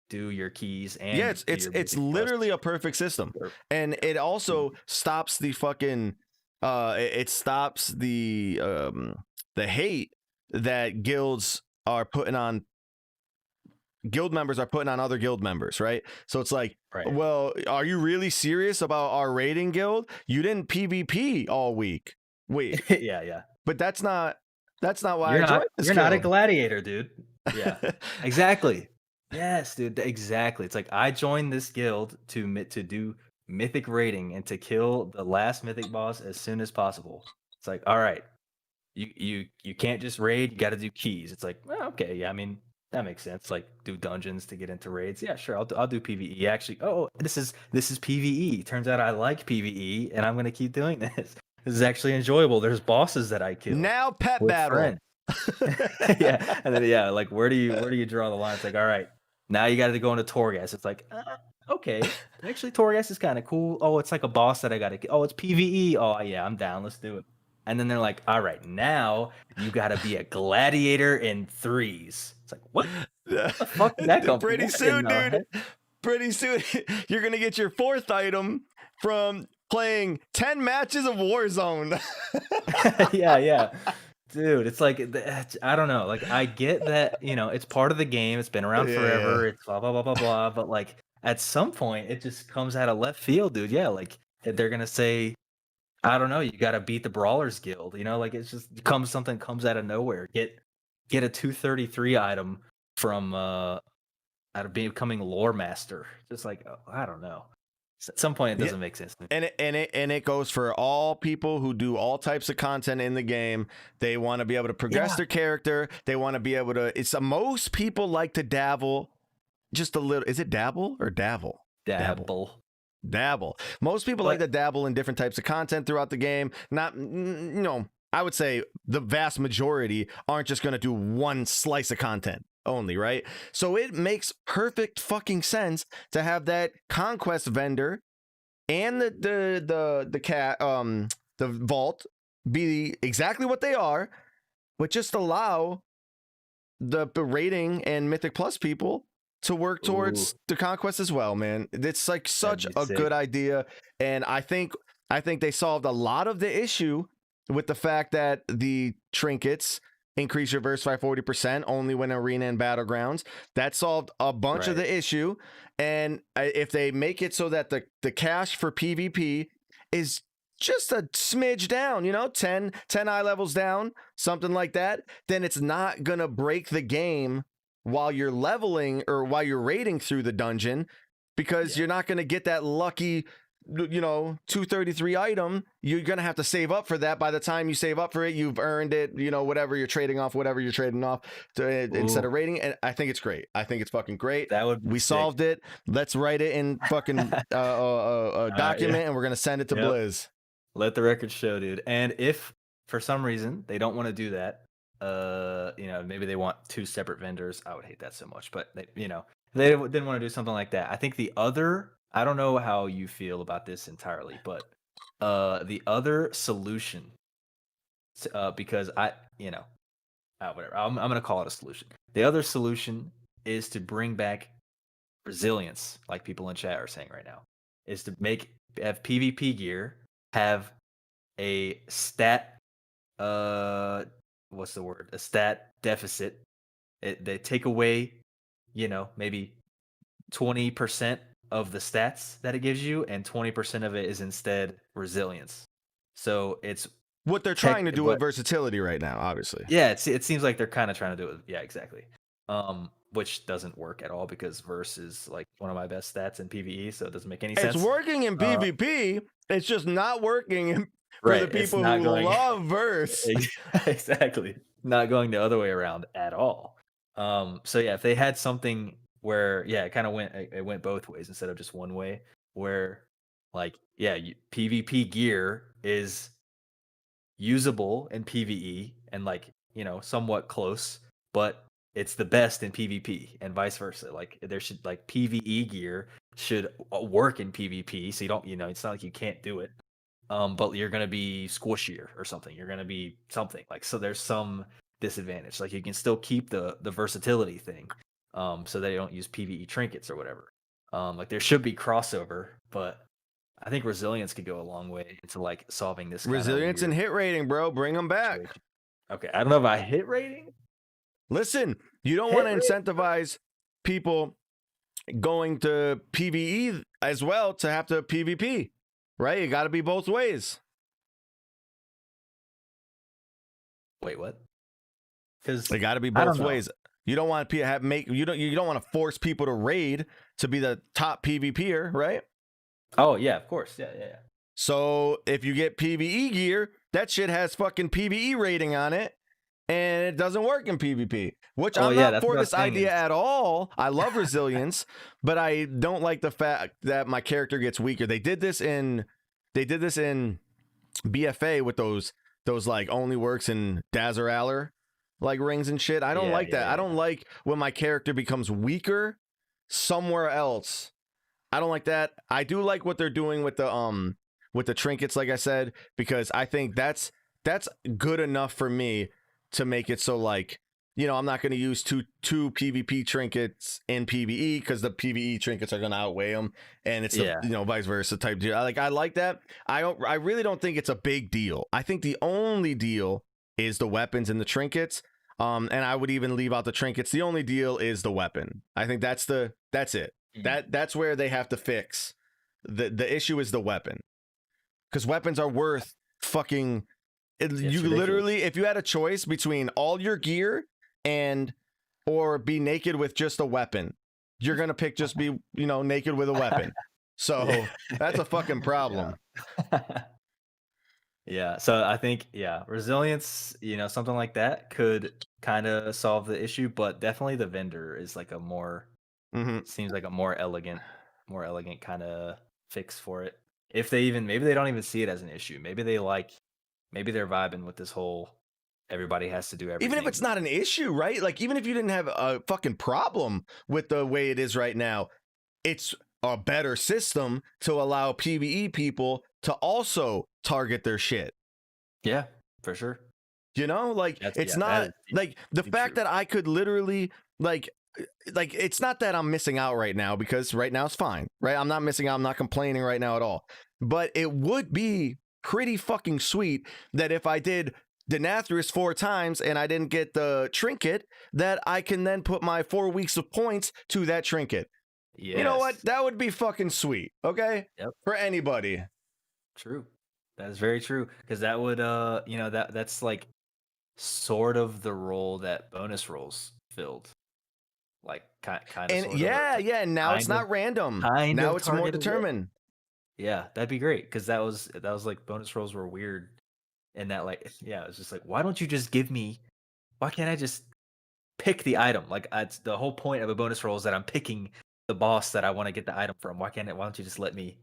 do your keys and yeah, it's literally a perfect system, and it also stops the fucking it stops the hate that guild members are putting on other guild members, right? So it's like, well, are you really serious about our raiding guild? You didn't PvP all week. Wait. yeah. But that's not why I joined this You're guild. not a gladiator, dude. Yeah. Exactly. Yes, dude. Exactly. It's like I joined this guild to do mythic raiding and to kill the last mythic boss as soon as possible. It's like, all right, you can't just raid, you got to do keys. It's like, well, okay, yeah, I mean, That makes sense. Like do dungeons to get into raids. Yeah, sure. I'll do PvE. Actually, oh, this is PvE. Turns out I like PvE, and I'm gonna keep doing this. This is actually enjoyable. There's bosses that I kill Now pet with battle. friends. Yeah, and then like where do you draw the line? It's like, all right, now you got to go into Torghast. It's like, okay, actually Torghast is kind of cool. Oh, it's like a boss that I got to. Oh, it's PvE. Oh yeah, I'm down. Let's do it. And then they're like, all right, now you got to be a gladiator in threes. It's like, what? Where the fuck did that come from? Pretty What soon, in the dude. heck? Pretty soon, you're gonna get your 4th item from playing 10 matches of Warzone. Yeah. Dude, it's like I don't know. Like I get that, it's part of the game. It's been around forever. It's blah blah blah blah blah. But like at some point, it just comes out of left field, dude. Yeah, like they're gonna say, I don't know, you got to beat the Brawlers Guild. Like it's just something comes out of nowhere. Get a 233 item from out of becoming lore master. Just like I don't know. At some point, it doesn't make sense. And it goes for all people who do all types of content in the game. They want to be able to progress their character. They want to be able to. Most people like to dabble just a little. Is it dabble or dabble? Dabble. Most people like to dabble in different types of content throughout the game. Not, I would say the vast majority aren't just going to do one slice of content only, right? So it makes perfect fucking sense to have that conquest vendor and the vault be exactly what they are, but just allow the rating and Mythic Plus people to work towards the conquest as well, man. It's like such a good idea, and I think they solved a lot of the issue with the fact that the trinkets increase your verse by 40% only when arena and battlegrounds. That solved a bunch of the issue, and if they make it so that the cash for PvP is just a smidge down, 10 eye levels down, something like that, then it's not gonna break the game while you're leveling or while you're raiding through the dungeon, because you're not going to get that lucky 233 item. You're going to have to save up for that. By the time you save up for it, you've earned it, whatever you're trading off instead of raiding. And I think it's great. I think it's fucking great. We solved it. Let's write it in fucking a document, and we're going to send it to Blizz. Let the record show, dude. And if for some reason they don't want to do that, maybe they want 2 separate vendors. I would hate that so much, but they didn't want to do something like that. I think I don't know how you feel about this entirely, but the other solution, because whatever, I'm going to call it a solution. The other solution is to bring back resilience, like people in chat are saying right now, is to have PvP gear, have a stat, what's the word? A stat deficit. They take away, maybe 20% of the stats that it gives you, and 20% of it is instead resilience. So it's what they're trying to do with versatility right now, obviously. Yeah, it seems like they're kind of trying to do it. Yeah, exactly. Which doesn't work at all, because verse is like one of my best stats in PvE, so it doesn't make any sense. It's working in PvP. It's just not working for the people who love verse. Exactly. Not going the other way around at all. So yeah, if they had something where it kind of went both ways instead of just one way, where like PvP gear is usable in PvE and like somewhat close, but it's the best in PvP and vice versa. Like there should like PvE gear should work in PvP, so you don't it's not like you can't do it. But you're gonna be squishier or something. You're gonna be something like, so there's some disadvantage. Like you can still keep the versatility thing, so they don't use PvE trinkets or whatever. Like there should be crossover, but I think resilience could go a long way into like solving this. Resilience and hit rating, bro. Bring them back. Situation. Okay, I don't know about hit rating. Listen, you don't want to incentivize people going to PvE as well to have to PvP, right? You got to be both ways. Wait, what? Because they got to be both ways. You don't want to you don't want to force people to raid to be the top PvPer, right? Oh yeah, of course, yeah. So if you get PvE gear, that shit has fucking PvE rating on it. and it doesn't work in PvP, which Oh I'm yeah, not that's for what I was this saying idea is at all. I love resilience, but I don't like the fact that my character gets weaker. They did this in BFA with those like only works in Dazeraller like rings and shit. I don't yeah, like that. yeah, I don't yeah. like when my character becomes weaker somewhere else. I don't like that. I do like what they're doing with the trinkets, like I said, because I think that's good enough for me to make it so like, you know, I'm not going to use two PvP trinkets in PvE because the PvE trinkets are going to outweigh them, and it's the, Yeah. you know, vice versa type deal. I like that. I really don't think it's a big deal. I think the only deal is the weapons and the trinkets. And I would even leave out the trinkets. The only deal is the weapon. I think that's it. That's where they have to fix. The issue is the weapon. Because weapons are worth fucking It's you ridiculous. literally, if you had a choice between all your gear and or be naked with just a weapon, you're gonna pick just be, you know, naked with a weapon. So that's a fucking problem. Yeah. Yeah. So I think, yeah, resilience, something like that could kind of solve the issue, but definitely the vendor is like seems like a more elegant kind of fix for it. If they even, maybe they don't even see it as an issue. Maybe they're vibing with this whole everybody has to do Even if everything. it's not an issue, right? Like even if you didn't have a fucking problem with the way it is right now, it's a better system to allow PvE people to also target their shit. Yeah, for sure. You know, like it's not like the fact that I could literally like it's not that I'm missing out right now, because right now it's fine, right? I'm not missing out. I'm not complaining right now at all. But it would be pretty fucking sweet that if I did the Nathria 4 times and I didn't get the trinket, that I can then put my 4 weeks of points to that trinket. Yes. You know what? That would be fucking sweet. Okay. Yep. For anybody. True. That is very true. Because that would that's like sort of the role that bonus rolls filled. Like kind of And sort of yeah. Now it's not random. Now it's more determined. Yeah, that'd be great, because that was like bonus rolls were weird, and that like yeah, it's just like, why can't I just pick the item? Like it's the whole point of a bonus roll is that I'm picking the boss that I want to get the item from. Why don't you just let me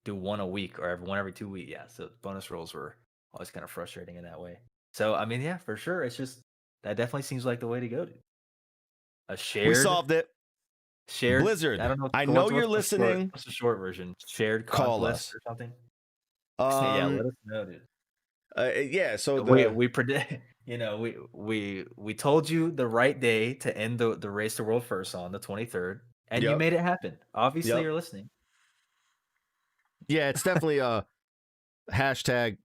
do one a week or one every 2 weeks? Yeah, so bonus rolls were always kind of frustrating in that way. So I mean, yeah, for sure, it's just that definitely seems like the way to go. We solved it. Shared Blizzard. I don't know. I know you're listening. What's the short version? Shared Call conquest us or something? Yeah, um let us know, dude. yeah, so We predict. We told you the right day to end the race to world first on the 23rd, and you made it happen. Obviously, you're listening. Yeah, it's definitely a hashtag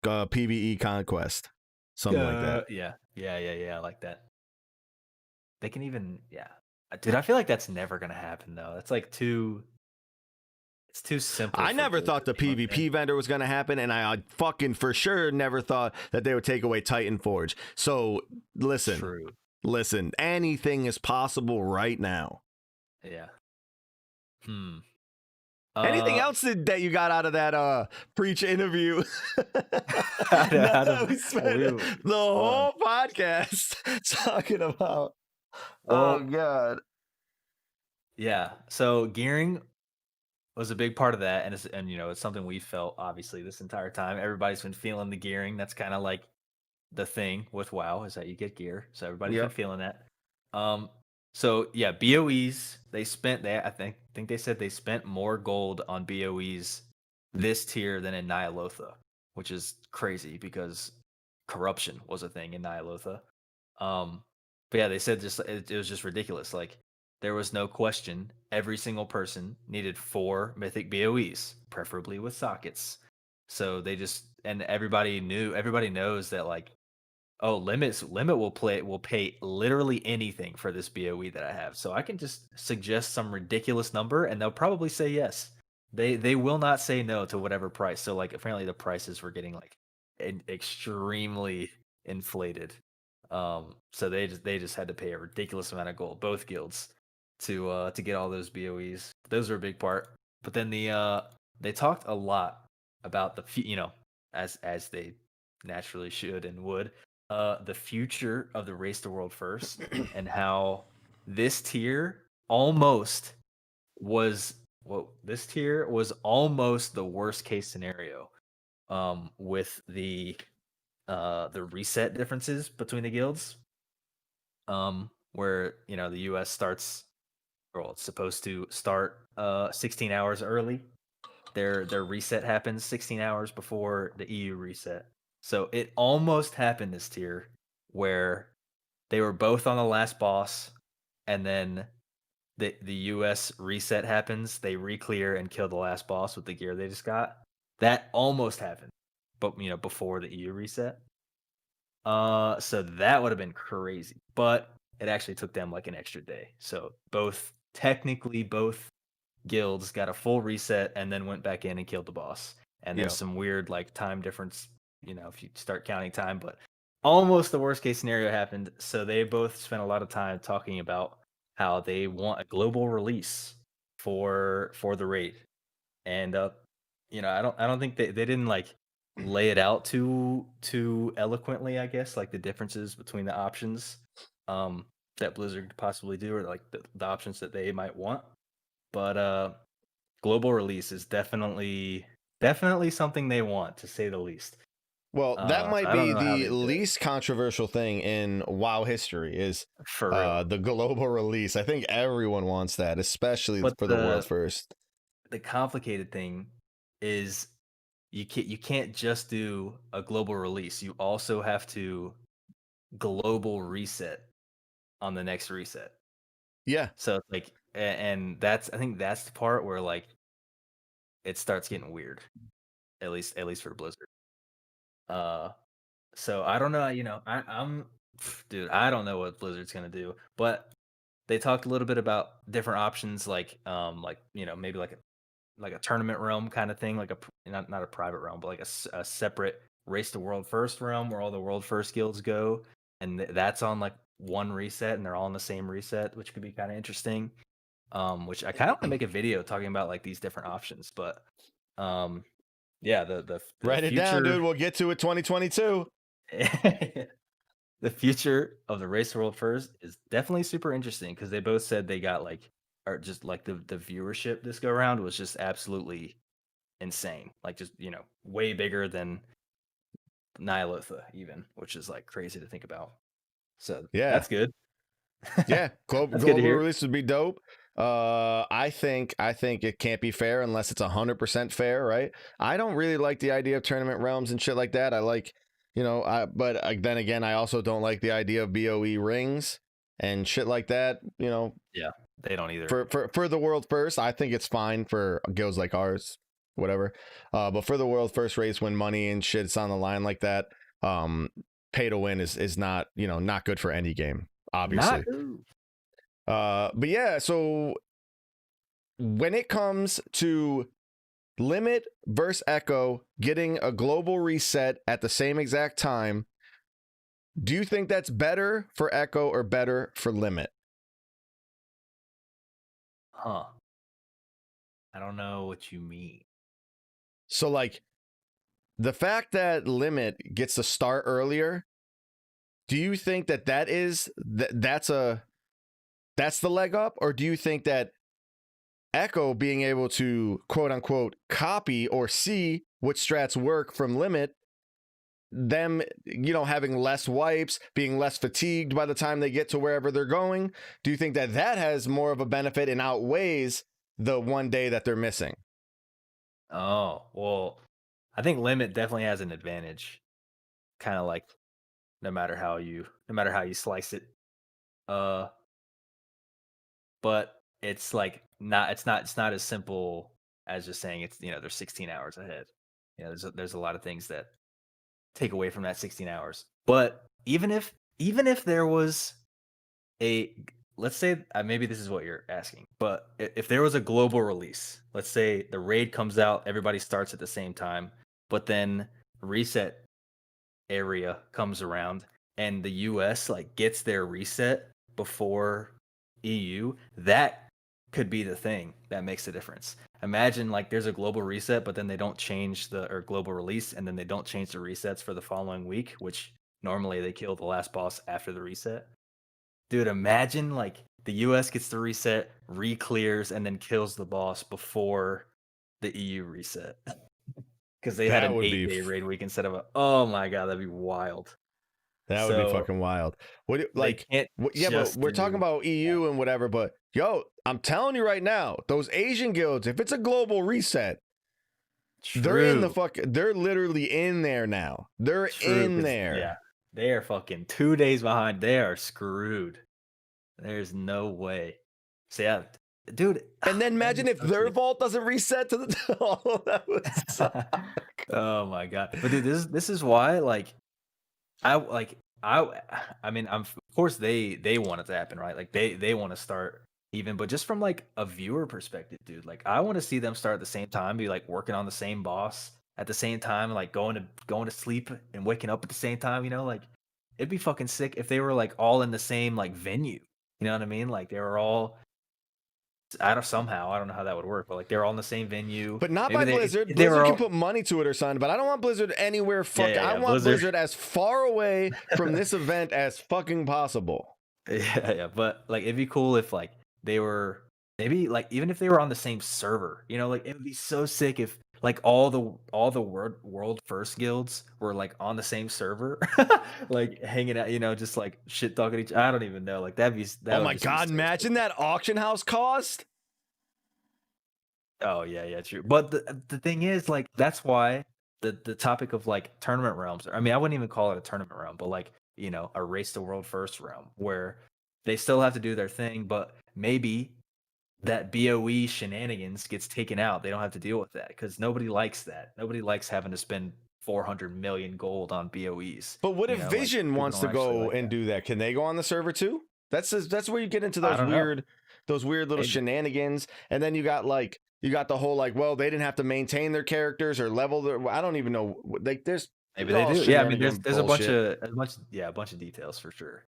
PvE conquest, something like that. Yeah. I like that. They can even, yeah, dude. I feel like that's never gonna happen though. That's like it's too simple. I never thought the Blizzard, PvP vendor was going to happen, and I fucking for sure never thought that they would take away Titan Forge. So listen, anything is possible right now. Yeah. Anything else that you got out of that Preach interview? We spent the whole podcast talking about. Oh god. Yeah. So gearing was a big part of that, and it's something we felt obviously this entire time. Everybody's been feeling the gearing. That's kind of like the thing with WoW, is that you get gear. So everybody's been feeling that. So yeah, BOEs, I think they said they spent more gold on BOEs this tier than in Nyalotha, which is crazy because corruption was a thing in Nyalotha. But yeah, they said it was just ridiculous. Like there was no question. Every single person needed 4 mythic BOEs, preferably with sockets. So everybody knows that like, oh, Limit will pay literally anything for this BOE that I have. So I can just suggest some ridiculous number and they'll probably say yes. They will not say no to whatever price. So like apparently the prices were getting like extremely inflated. So they just had to pay a ridiculous amount of gold, both guilds, to get all those BOEs. Those are a big part. But then they talked a lot about as they naturally should and would, the future of the Race to World First and how this tier almost was this tier was almost the worst case scenario with the reset differences between the guilds, where the US starts, well, it's supposed to start 16 hours early. Their reset happens 16 hours before the EU reset. So it almost happened this tier where they were both on the last boss, and then the US reset happens, they re-clear and kill the last boss with the gear they just got. That almost happened, but before the EU reset. So that would have been crazy, but it actually took them like an extra day. So technically both guilds got a full reset and then went back in and killed the boss. And there's some weird like time difference, if you start counting time, but almost the worst case scenario happened. So they both spent a lot of time talking about how they want a global release for the raid. And I don't think they didn't like lay it out too eloquently, I guess, like the differences between the options that Blizzard could possibly do, or like the options that they might want. But global release is definitely something they want, to say the least. Well, that might I don't be know how the they do it. least controversial thing in WoW history is For real. the global release. I think everyone wants that, especially But for the world first. the complicated thing is you can't just do a global release. You also have to global reset on the next reset. Yeah. So it's like, and I think that's the part where like it starts getting weird. At least for Blizzard. So I don't know. I'm dude. I don't know what Blizzard's gonna do, but they talked a little bit about different options, like maybe like a tournament realm kind of thing, like not a private realm, but like a separate Race to World First realm where all the World First guilds go, and that's on like one reset, and they're all on the same reset, which could be kind of interesting. Which I kind of want to make a video talking about like these different options, but yeah, the Write it down, dude. We'll get to it 2022. The future of the Race to World First is definitely super interesting because they both said they got or just like the viewership this go around was just absolutely insane. Like just, way bigger than Nyalotha even, which is like crazy to think about. So yeah, that's good. Yeah, global release would be dope. I think it can't be fair unless it's 100% fair, right? I don't really like the idea of tournament realms and shit like that. I like, but then again, I also don't like the idea of BOE rings and shit like that. Yeah, they don't either. For the world first, I think it's fine for guilds like ours, whatever. But for the world first race, when money and shit's on the line like that, pay to win is not not good for any game. Obviously. But yeah, so when it comes to Limit versus Echo getting a global reset at the same exact time, do you think that's better for Echo or better for Limit? I don't know what you mean. So like the fact that Limit gets to start earlier, do you think that's the leg up, or do you think that Echo being able to quote unquote copy or see which strats work from Limit, them having less wipes, being less fatigued by the time they get to wherever they're going, do you think that has more of a benefit and outweighs the one day that they're missing? Oh, well, I think Limit definitely has an advantage, kind of like no matter how you slice it. But it's like it's not as simple as just saying it's they're 16 hours ahead. There's a lot of things that take away from that 16 hours. But even if there was let's say maybe this is what you're asking, but if there was a global release, let's say the raid comes out, everybody starts at the same time, but then reset area comes around and the US like gets their reset before EU, that could be the thing that makes the difference. imagine like there's a global reset, but then they don't change the or global release, and then they don't change the resets for the following week, which normally they kill the last boss after the reset. Dude, imagine like the US gets the reset, re-clears, and then kills the boss before the EU reset. Because they had That an would be 8-day raid week instead of a, oh my god, that'd be wild. that would be So fucking wild. they Like can't yeah, but just we're talking do about EU and whatever. But yo, I'm telling you right now, those Asian guilds, if it's a global reset, they're in the true. they're literally in there now. They're True, in because yeah, there. they are fucking 2 days behind. They are screwed. There's no way. So yeah, dude, And then that'd be imagine if so their sick. vault doesn't reset to the oh, that would suck. Oh my god. But dude, this is why like I like I mean, of course they want it to happen, right? Like they want to start even, but just from like a viewer perspective, dude, like I want to see them start at the same time, be like working on the same boss at the same time, like going to sleep and waking up at the same time, like it'd be fucking sick if they were like all in the same like venue. You know what I mean? Like they were all I don't know how that would work, but like they're all in the same venue. But not Maybe by they Blizzard. if they were Blizzard can all put money to it or something, but I don't want Blizzard anywhere I yeah, want Blizzard. Blizzard as far away from this event as fucking possible. Yeah, yeah, but like it'd be cool if like they were maybe like even if they were on the same server, like it would be so sick if like all the world first guilds were like on the same server, like hanging out, just like shit talking each. I don't even know, like that Oh would my just be god, so sick. imagine that auction house cost. Oh yeah, yeah, true. But the thing is, like, that's why the topic of like tournament realms. I mean, I wouldn't even call it a tournament realm, but like a race to world first realm where they still have to do their thing, but maybe that BOE shenanigans gets taken out. They don't have to deal with that because nobody likes that. Nobody likes having to spend 400 million gold on BOEs. But what if Like Vision people wants don't to actually go like and that. do that? Can they go on the server too? That's where you get into I don't know. those weird little Maybe. shenanigans, and then you got the whole like, well, they didn't have to maintain their characters or level their. I don't even know. Like, there's Maybe they all do. Yeah, I mean, there's shenanigan there's a bunch bullshit. of a bunch of details for sure.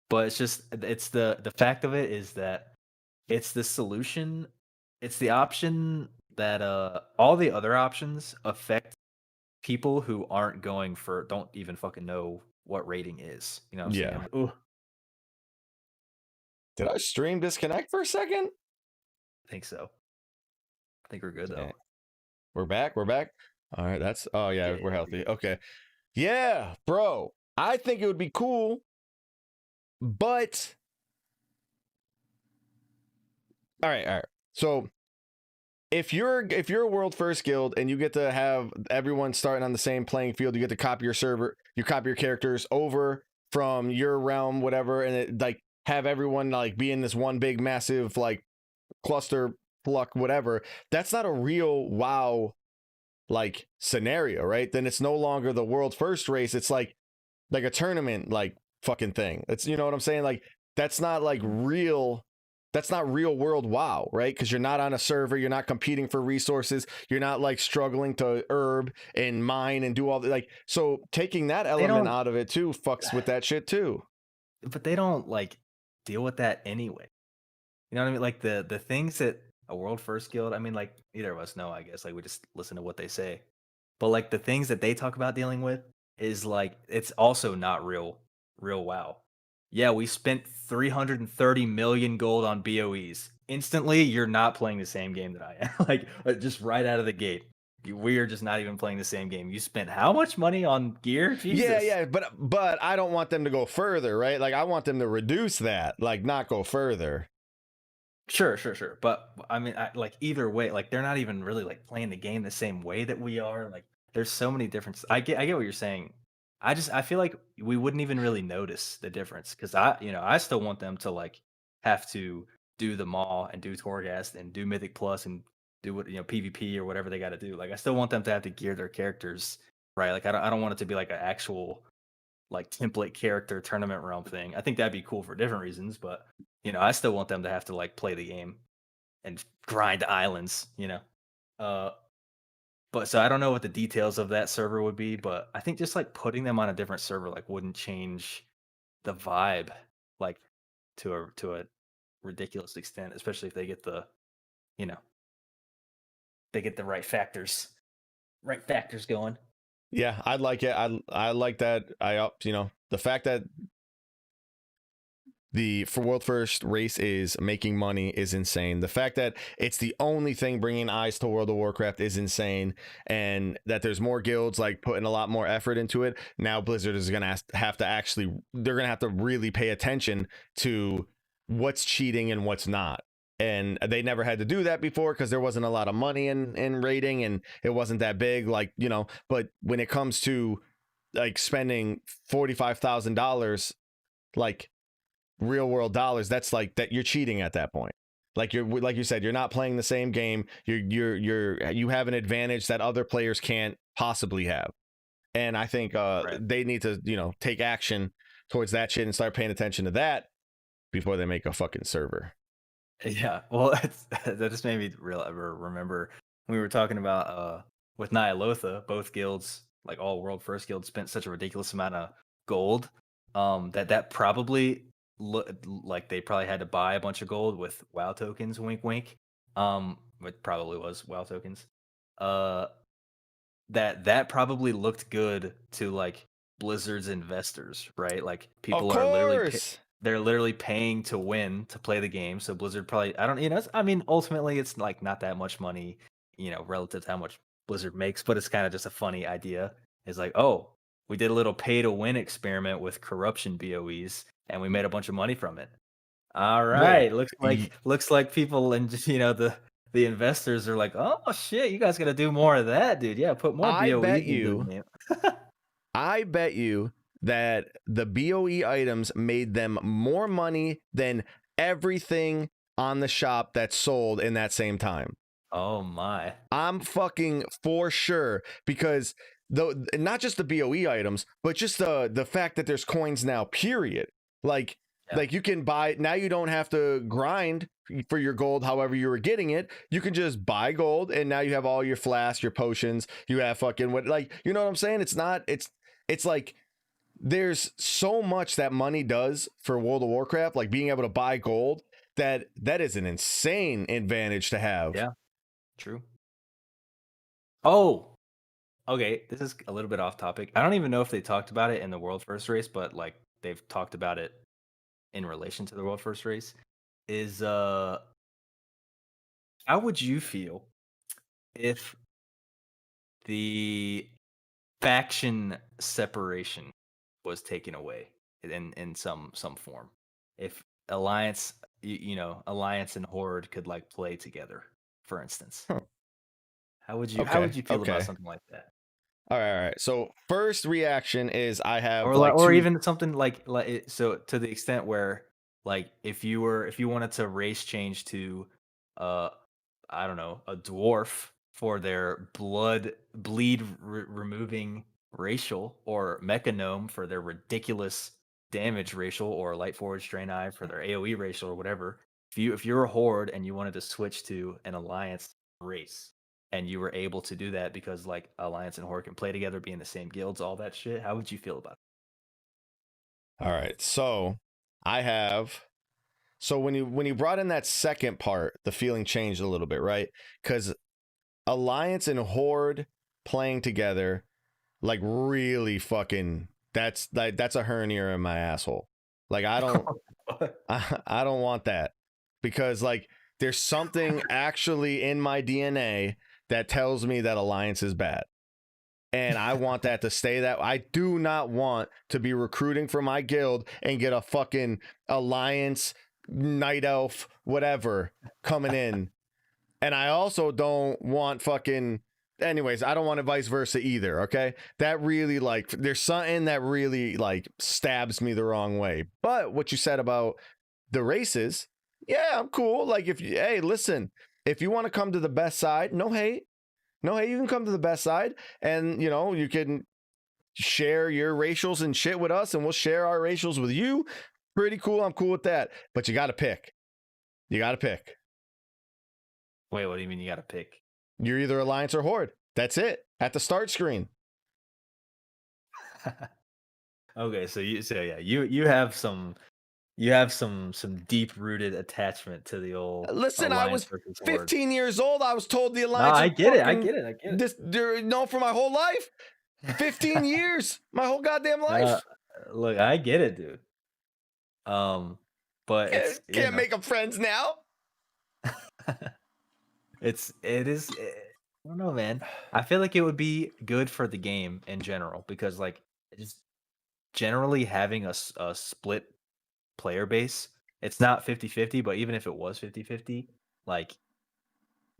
But it's the fact of it is that it's the solution, it's the option that all the other options affect people who aren't going for don't even fucking know what rating is. You know what I'm saying? Yeah. Like, ooh, Did our stream disconnect for a second? I think so. I think we're good Okay. though. We're back. We're back. All right. Oh yeah, Yeah, we're yeah, healthy. Okay. Yeah, bro. I think it would be cool, but all right. So if you're a world first guild and you get to have everyone starting on the same playing field, you get to copy your server, you copy your characters over from your realm, whatever, and it like have everyone like be in this one big massive like cluster pluck, whatever. That's not a real WoW like scenario, right? Then it's no longer the world first race. It's like a tournament like fucking thing. It's what I'm saying? Like that's not like real. That's not real world WoW, right? Because you're not on a server, you're not competing for resources, you're not like struggling to herb and mine and do all the like. So taking that they element don't, out of it too fucks with that shit too. but they don't like deal with that anyway. You know what I mean? Like the things that a world first guild. I mean, like neither of us know. I guess like we just listen to what they say. But like the things that they talk about dealing with is like it's also not real WoW. Yeah, we spent 330 million gold on BOEs. Instantly, you're not playing the same game that I am. Like just right out of the gate. We are just not even playing the same game. You spent how much money on gear? Yeah, Jesus. yeah, but I don't want them to go further, right? Like I want them to reduce that, like not go further. Sure, sure, sure. But I mean, like either way, like they're not even really like playing the game the same way that we are. Like there's so many differences. I get what you're saying. I feel like we wouldn't even really notice the difference because I still want them to like have to do the Maw and do Torghast and do Mythic Plus and do what PvP or whatever they got to do. Like I still want them to have to gear their characters right. Like I don't want it to be like an actual like template character tournament realm thing. I think that'd be cool for different reasons, but I still want them to have to like play the game and grind islands. Uh but so I don't know what the details of that server would be, but I think just like putting them on a different server like wouldn't change the vibe like to a ridiculous extent, especially if they get the you know they get the right factors going. Yeah, I like it. I like that. The fact that the for world first race is making money is insane. The fact that it's the only thing bringing eyes to World of Warcraft is insane, and that there's more guilds like putting a lot more effort into it. Now Blizzard is gonna have to actually, they're gonna have to really pay attention to what's cheating and what's not. And they never had to do that before because there wasn't a lot of money in rating, and it wasn't that big, like, but when it comes to like spending $45,000 like real world dollars, that's like that you're cheating at that point. Like you said, you're not playing the same game. You have an advantage that other players can't possibly have. And I think they need to, take action towards that shit and start paying attention to that before they make a fucking server. Yeah, well, that just made me remember when we were talking about with Nyalotha, both guilds, like all world first guilds, spent such a ridiculous amount of gold that probably like they probably had to buy a bunch of gold with WoW tokens. Wink, wink. It probably was WoW tokens. That probably looked good to like Blizzard's investors, right? Like people are literally they're literally paying to win to play the game. So Blizzard probably, I mean, ultimately it's like not that much money, relative to how much Blizzard makes, but it's kind of just a funny idea. It's like, oh, we did a little pay to win experiment with corruption BOEs and we made a bunch of money from it. All right. Looks like people and just, the investors are like, oh shit, you guys got to do more of that, dude. Yeah, put more BOEs in the game. I bet you that the BOE items made them more money than everything on the shop that sold in that same time. Oh my. I'm fucking for sure, because not just the BOE items, but just the fact that there's coins now, period. Like you can buy now, you don't have to grind for your gold however you were getting it. You can just buy gold and now you have all your flasks, your potions, you have fucking what, like, you know what I'm saying? It's like there's so much that money does for World of Warcraft, like being able to buy gold, that is an insane advantage to have. Yeah, true. Oh, okay. This is a little bit off topic. I don't even know if they talked about it in the World First Race, but like they've talked about it in relation to the World First Race. Is how would you feel if the faction separation was taken away in some form? If Alliance, Alliance and Horde could like play together, for instance. How would you feel about something like that? All right. So first reaction is I have or even something like so to the extent where like if you wanted to race change to I don't know, a dwarf for their bleed removing racial, or Mechanome for their ridiculous damage racial, or Light Forge Draenei for their AoE racial, or whatever. If you're a Horde and you wanted to switch to an Alliance race, and you were able to do that because like Alliance and Horde can play together, be in the same guilds, all that shit, how would you feel about it? All right. So when you brought in that second part, the feeling changed a little bit, right? Because Alliance and Horde playing together, like, really fucking, that's a hernia in my asshole. Like, I don't I don't want that, because like there's something actually in my DNA that tells me that Alliance is bad. And I want that to stay that. I do not want to be recruiting for my guild and get a fucking Alliance night elf whatever coming in. And I also don't want fucking, anyways, I don't want it vice versa either. Okay, that really, like, there's something that really like stabs me the wrong way. But what you said about the races, yeah, I'm cool. Like, hey, listen, if you want to come to the best side, no hate, you can come to the best side, and you can share your racials and shit with us, and we'll share our racials with you. Pretty cool. I'm cool with that. But you got to pick. Wait, what do you mean you got to pick? You're either Alliance or Horde. That's it. At the start screen. Okay, so you have some You have some deep rooted attachment to the old Listen, I Alliance was versus Horde. 15 years old. I was told the No, Alliance I was get it. I fucking get it. I get this. No, for my whole life, it. 15 years, my whole goddamn Uh, life. look, I get it, dude. But it's Can't make them friends now. it is. I don't know, man. I feel like it would be good for the game in general because, like, just generally having a split player base. It's not 50-50, but even if it was 50-50, like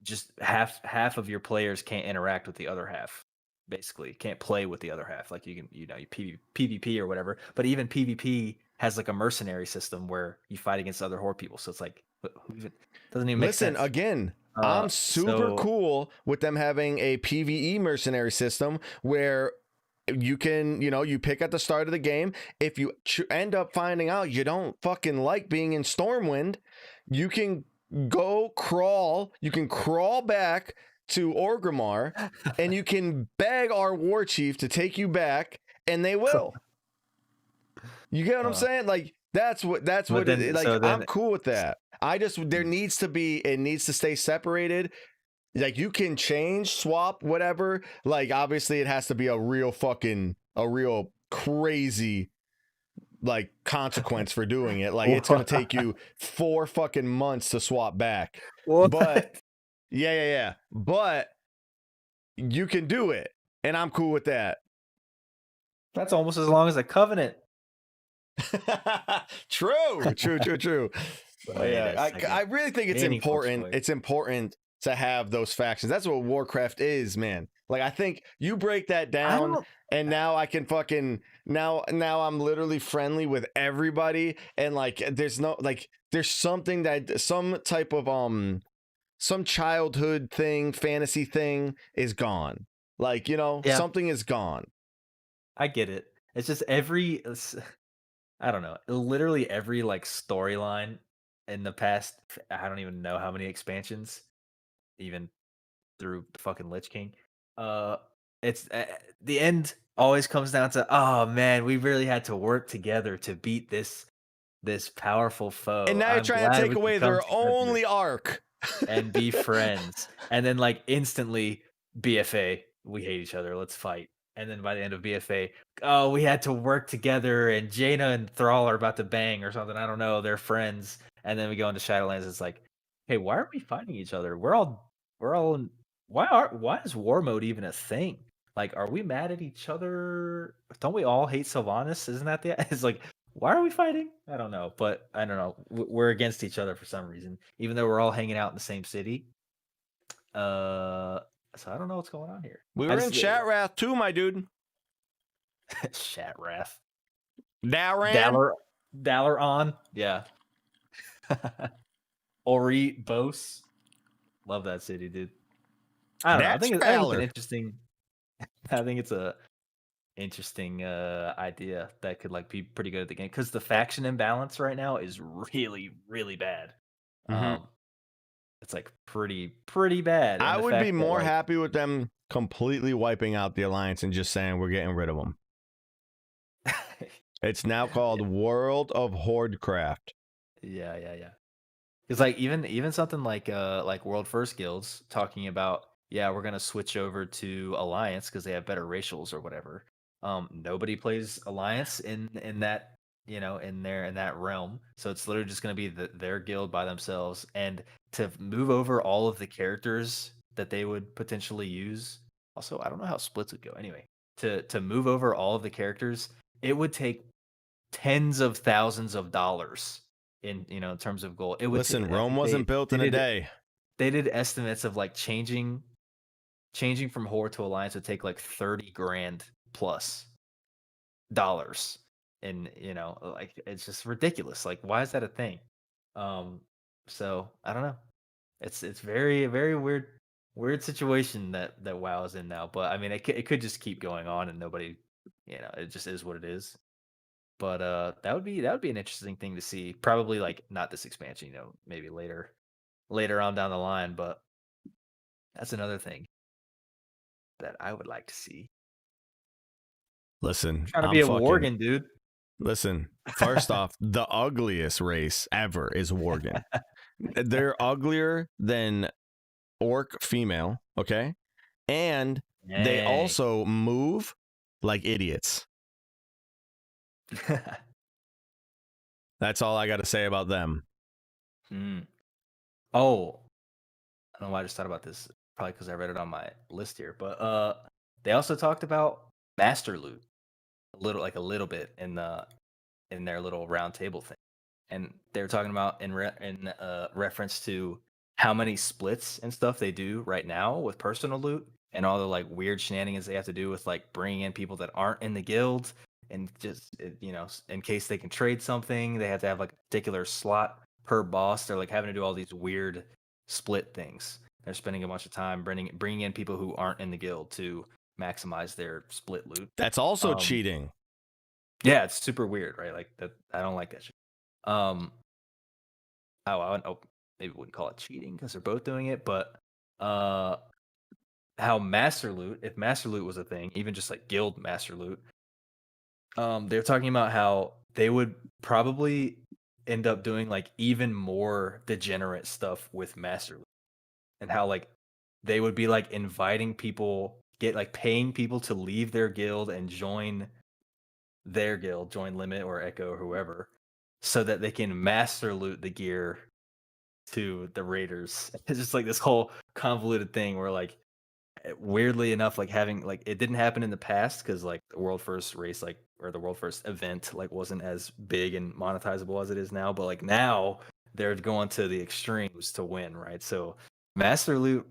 just half of your players can't interact with the other half. Basically, can't play with the other half. Like you can, you PvP or whatever. But even PvP has like a mercenary system where you fight against other horde people. So it's like, who even doesn't even make Listen, sense. again, I'm super cool with them having a PvE mercenary system where you can, you pick at the start of the game. If you end up finding out you don't fucking like being in Stormwind, you can you can crawl back to Orgrimmar and you can beg our war chief to take you back, and they will. You get what I'm saying? Like I'm cool with that. There needs to stay separated. Like you can change, swap, whatever. Like obviously it has to be a real crazy like consequence for doing it. Like it's gonna take you 4 fucking months to swap back. What? But yeah. But you can do it, and I'm cool with that. That's almost as long as a covenant. True. Yeah, I really think it's important. It's important to have those factions. That's what Warcraft is, man. Like I think you break that down, and now I can fucking now I'm literally friendly with everybody, and like there's something that some type of some childhood thing, fantasy thing is gone. Like something is gone. I get it. It's just I don't know. Literally every like storyline in the past, I don't even know how many expansions, even through fucking Lich King. It's the end always comes down to, oh man, we really had to work together to beat this powerful foe. And now you're trying to take away their only arc and be friends, and then like instantly BFA. We hate each other. Let's fight. And then by the end of BFA, oh, we had to work together, and Jaina and Thrall are about to bang or something. I don't know. They're friends. And then we go into Shadowlands. It's like, hey, why are we fighting each other? We're all why is war mode even a thing? Like, are we mad at each other? Don't we all hate Sylvanas? Isn't that it's like, why are we fighting? I don't know, but I don't know. We're against each other for some reason, even though we're all hanging out in the same city. So I don't know what's going on here. We were in Shatrath too, my dude. Shatrath. Dalaran. Yeah. Ori Bose. Love that city, dude. I don't know. I think it's an interesting. I think it's a interesting idea that could like be pretty good at the game, because the faction imbalance right now is really, really bad. Mm-hmm. It's like pretty bad. I would be more happy with them completely wiping out the Alliance and just saying we're getting rid of them. It's now called World of Hordecraft. Yeah. It's like even something like World First Guilds talking about, yeah, we're gonna switch over to Alliance because they have better racials or whatever. Nobody plays Alliance in that, in that realm. So it's literally just gonna be their guild by themselves, and to move over all of the characters that they would potentially use. Also, I don't know how splits would go. Anyway, to move over all of the characters, it would take tens of thousands of dollars in terms of gold. It would Rome wasn't built in a day. They did estimates of like changing from Horde to Alliance would take like 30 grand plus dollars. And like it's just ridiculous. Like, why is that a thing? So I don't know. It's very, very weird situation that WoW is in now. But I mean, it could just keep going on and nobody, it just is what it is. But that would be an interesting thing to see. Probably like not this expansion, maybe later on down the line. But that's another thing that I would like to see. Listen, I'm trying to be a Worgen, dude. Listen, first off, the ugliest race ever is Worgen. They're uglier than orc female, okay? And they also move like idiots. That's all I got to say about them. Oh, I don't know why I just thought about this. Probably because I read it on my list here. But they also talked about master loot a little bit in their little round table thing, and they were talking about in reference to how many splits and stuff they do right now with personal loot and all the like weird shenanigans they have to do with like bringing in people that aren't in the guild, and just in case they can trade something, they have to have like a particular slot per boss. They're like having to do all these weird split things. They're spending a bunch of time bringing in people who aren't in the guild to maximize their split loot. That's also cheating. Yeah, it's super weird, right? Like that. I don't like that shit. Maybe wouldn't call it cheating because they're both doing it, but how master loot, if master loot was a thing, even just like guild master loot, they're talking about how they would probably end up doing like even more degenerate stuff with master loot, and how like they would be like inviting people, paying people to leave their guild and join their guild, join Limit or Echo or whoever, so that they can master loot the gear to the raiders. It's just like this whole convoluted thing where like weirdly enough, like having like it didn't happen in the past because like the world first race or the world first event like wasn't as big and monetizable as it is now, but like now they're going to the extremes to win, right? So master loot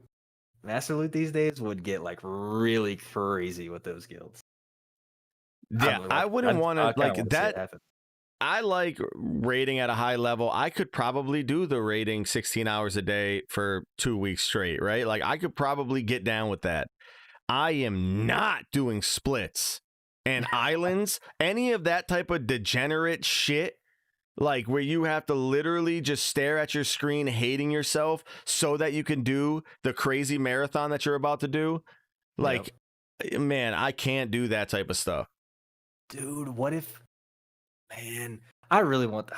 these days would get like really crazy with those guilds. Yeah, I wouldn't want to like that. I like raiding at a high level. I could probably do the raiding 16 hours a day for 2 weeks straight, right? Like I could probably get down with that. I am not doing splits and islands, any of that type of degenerate shit, like where you have to literally just stare at your screen hating yourself so that you can do the crazy marathon that you're about to do. Like, man, I can't do that type of stuff. Dude, what if, man, I really want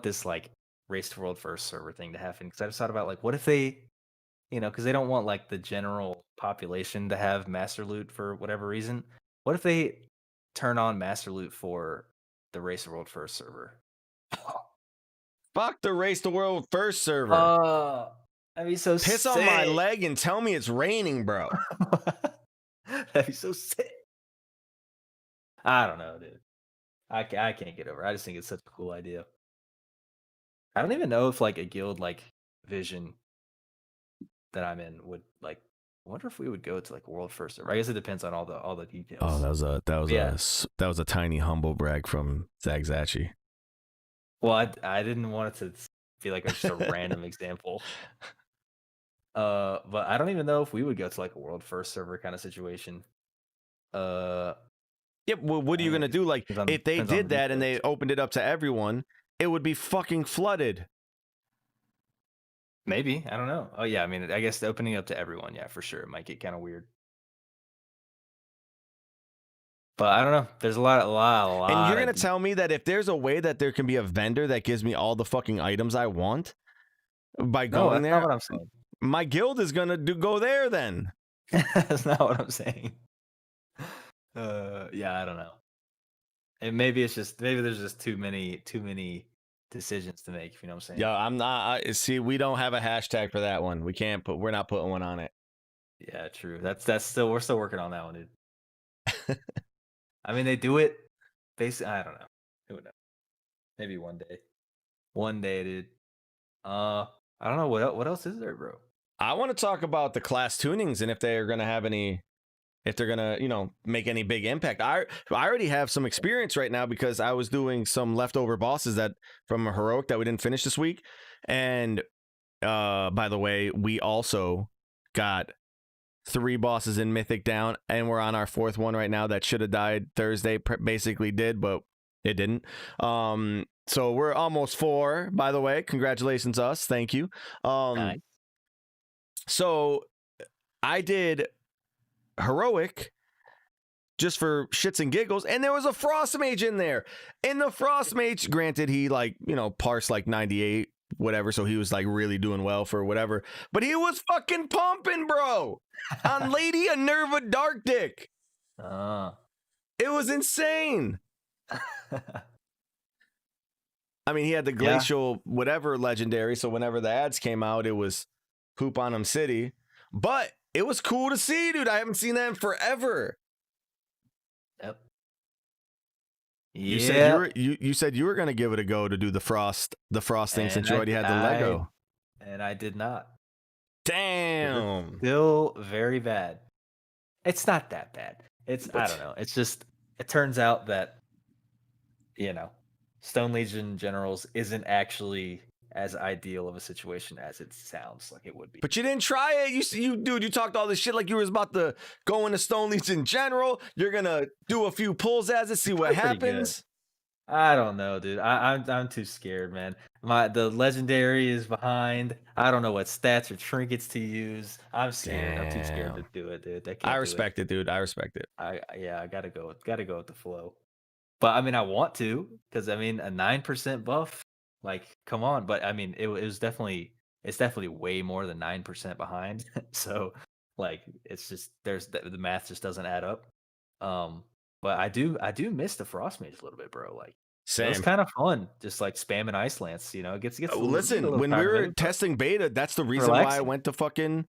this like race to world first server thing to happen, because I just thought about like what if they, because they don't want like the general population to have master loot for whatever reason. What if they turn on master loot for the race to world first server? Fuck the race to world first server. That'd be so piss sick. On my leg and tell me it's raining, bro. That'd be so sick. I don't know, dude. I can't get over it. I just think it's such a cool idea. I don't even know if like a guild like Vision that I'm in would like. I wonder if we would go to like world first server. I guess it depends on all the details. Oh, that was a tiny humble brag from Zagzachi. Well, I didn't want it to be like just a random example. But I don't even know if we would go to like a world first server kind of situation. Yeah, well, what are you gonna do? Like, if they did that and they opened it up to everyone, it would be fucking flooded. Maybe, I don't know. Oh yeah, I mean, I guess opening up to everyone, yeah, for sure, it might get kind of weird. But I don't know. There's a lot. And you're gonna tell me that if there's a way that there can be a vendor that gives me all the fucking items I want by going there, that's not what I'm saying. My guild is gonna go there then. That's not what I'm saying. Yeah, I don't know. And maybe there's just too many decisions to make. If you know what I'm saying. Yeah, I'm not. See, we don't have a hashtag for that one. We're not putting one on it. Yeah, true. We're still working on that one, dude. I mean, they do it. Basically, I don't know. Who knows? Maybe one day, dude. I don't know what else is there, bro. I want to talk about the class tunings and if they're gonna have any. If they're gonna, make any big impact. I already have some experience right now because I was doing some leftover bosses from a heroic that we didn't finish this week. And by the way, we also got 3 bosses in Mythic down, and we're on our 4th one right now that should have died Thursday. Basically did, but it didn't. So we're almost 4. By the way, congratulations us. Thank you. Nice. So I did heroic, just for shits and giggles, and there was a Frost Mage in there. And the Frost Mage, granted, he like, parsed like 98, whatever, so he was like really doing well for whatever. But he was fucking pumping, bro, on Lady Anerva Dark Dick. It was insane. I mean, he had the glacial whatever legendary, so whenever the ads came out, it was Poop on 'em City. But it was cool to see, dude. I haven't seen that in forever. Yep. You said you were gonna give it a go to do the frosting since you already had the Lego. And I did not. Damn. It's still very bad. It's not that bad. I don't know. It's just, it turns out that, Stone Legion Generals isn't actually as ideal of a situation as it sounds like it would be. But you didn't try it. You talked all this shit like you was about to go into Stone Legion General. You're gonna do a few pulls as it, see what happens. I don't know, dude. I'm too scared, man. The legendary is behind. I don't know what stats or trinkets to use. I'm scared. I'm too scared to do it, dude. I respect it, dude. I respect it. I gotta go with the flow. But I mean, I want to, because I mean, a 9% buff, like, come on. But I mean, it's definitely way more than 9% behind. So like, it's just the math just doesn't add up. But I do miss the Frost Mage a little bit, bro. Like, same. It was kind of fun, just like spamming Ice Lance. It gets. Listen, when we were testing beta, that's the reason why I went to fucking.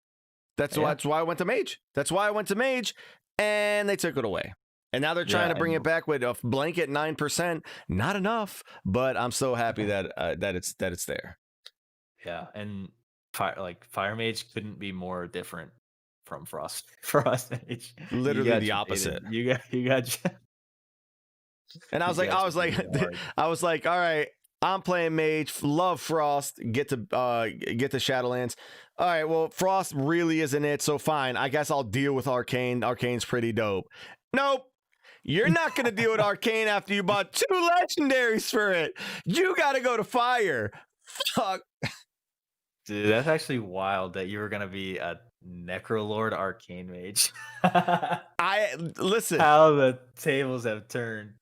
That's why I went to Mage. That's why I went to Mage, and they took it away. And now they're trying to bring it back with a blanket 9%. Not enough, but I'm so happy that it's there. Yeah, and Fire Mage couldn't be more different from Frost Mage. Literally the opposite. You got. And I was like, all right, I'm playing Mage, love Frost, get to Shadowlands. All right, well, Frost really isn't it, so fine. I guess I'll deal with Arcane. Arcane's pretty dope. Nope. You're not going to deal with Arcane after you bought 2 legendaries for it. You got to go to Fire. Fuck. Dude, that's actually wild that you were going to be a Necrolord Arcane Mage. Listen. How the tables have turned.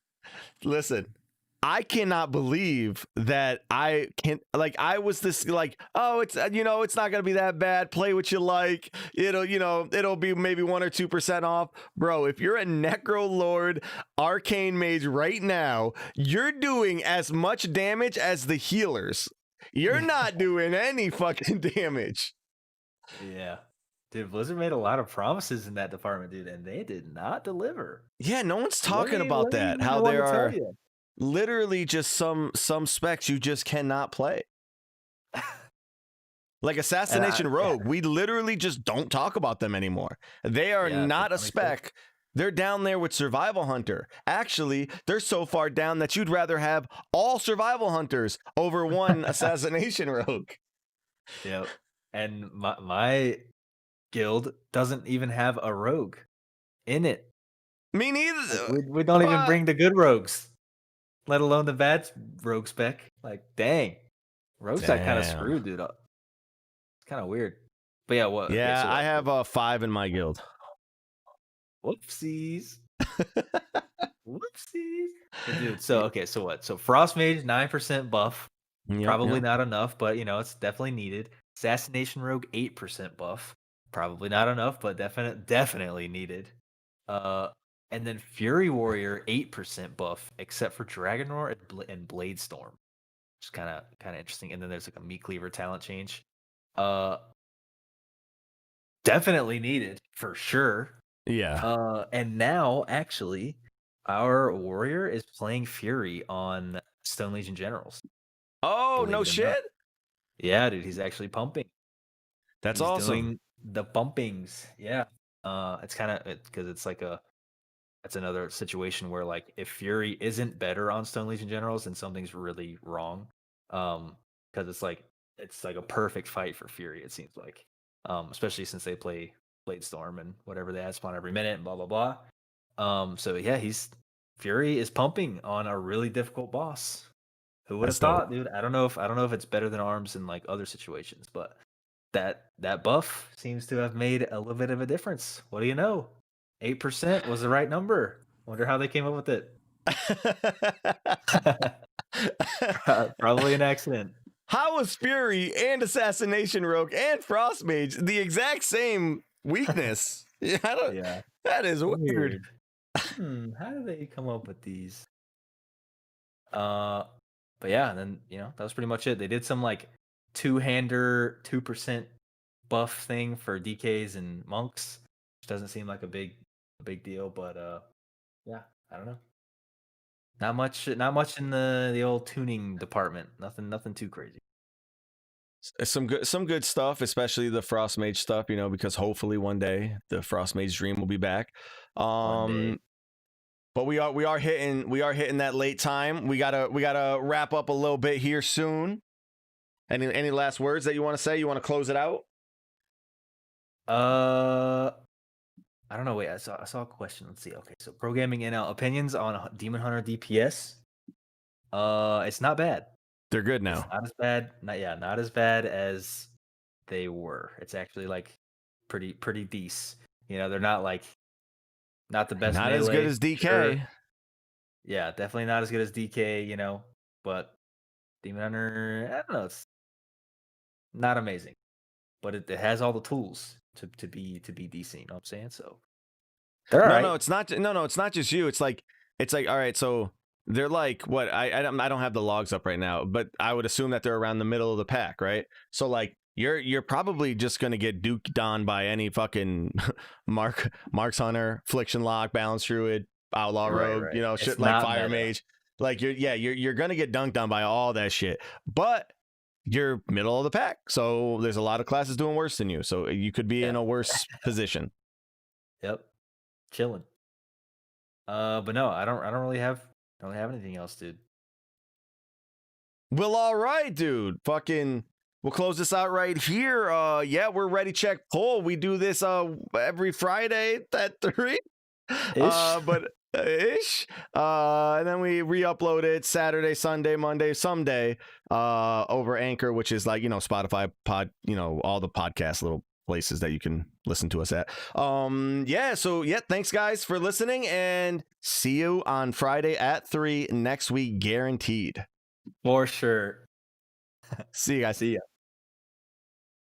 Listen. I cannot believe that I was this like, oh, it's it's not gonna be that bad. Play what you like. It'll be maybe 1 or 2% off, bro. If you're a Necrolord Arcane Mage right now, you're doing as much damage as the healers. You're not doing any fucking damage. Yeah. Dude, Blizzard made a lot of promises in that department, dude, and they did not deliver. Yeah, no one's talking about that. How there are literally just some specs you just cannot play. Like Assassination Rogue, we literally just don't talk about them anymore. They are not a spec. They're down there with Survival Hunter. Actually, they're so far down that you'd rather have all Survival Hunters over one Assassination Rogue. Yep. And my guild doesn't even have a rogue in it. Me neither. We don't even bring the good rogues, let alone the bad rogue spec. Like, dang. Rogues got kind of screwed, dude. It's kind of weird. But yeah, what? Yeah, I have 5 in my guild. Whoopsies. Whoopsies. But dude, so what? So Frost Mage, 9% buff. Probably not enough, but it's definitely needed. Assassination Rogue, 8% buff. Probably not enough, but definitely needed. And then Fury Warrior, 8% buff, except for Dragon Roar and Blade Storm. Which is kind of interesting. And then there's like a Meat Cleaver talent change. Definitely needed for sure. Yeah. And now actually, our warrior is playing Fury on Stone Legion Generals. Oh, no shit. Yeah, dude, he's actually pumping. That's He's awesome. Doing the pumpings. Yeah. It's kind of because it's like that's another situation where like if Fury isn't better on Stone Legion Generals, then something's really wrong. Because it's like a perfect fight for Fury, it seems like. Especially since they play Blade Storm and whatever they add spawn every minute and blah blah blah. So yeah, Fury is pumping on a really difficult boss. Who would have thought, dude? I don't know if it's better than Arms in like other situations, but that buff seems to have made a little bit of a difference. What do you know? 8% was the right number. Wonder how they came up with it. Probably an accident. How is Fury and Assassination Rogue and Frost Mage the exact same weakness? Yeah. That is weird. How do they come up with these? But yeah, then that was pretty much it. They did some like two-hander 2% buff thing for DKs and monks, which doesn't seem like a big deal, but yeah, I don't know. Not much in the old tuning department. Nothing too crazy. Some good stuff, especially the Frost Mage stuff, because hopefully one day the Frost Mage dream will be back. But we are hitting that late time. We gotta wrap up a little bit here soon. Any last words that you want to say? You want to close it out? I don't know. Wait, I saw a question. Let's see. Okay, so programming NL opinions on Demon Hunter DPS. It's not bad. They're good now. It's not as bad. Not as bad as they were. It's actually like pretty decent. They're not the best. Not melee, as good as DK. sure. Yeah, definitely not as good as DK. But Demon Hunter, I don't know. It's not amazing, but it has all the tools to be decent. You know what I'm saying? So they're all right. No, it's not. No, it's not just you. It's like all right. So they're like what? I don't have the logs up right now, but I would assume that they're around the middle of the pack, right? So like you're probably just gonna get duked on by any fucking Marks Hunter, Affliction Lock, Balance Druid, Outlaw Rogue, right. shit It's like not Fire meta. Mage. Like you're gonna get dunked on by all that shit, but you're middle of the pack, so there's a lot of classes doing worse than you, so you could be in a worse position. Yep, chilling. But no, I don't really have anything else, dude. Well, all right, dude. Fucking, we'll close this out right here. Yeah, we're ready. Check poll. We do this every Friday at 3. But ish. And then we re-upload it Saturday, Sunday, Monday, someday over Anchor, which is like, Spotify, all the podcast little places that you can listen to us at. Yeah, so yeah, thanks guys for listening, and see you on Friday at 3 next week, guaranteed. For sure. See you guys. See ya.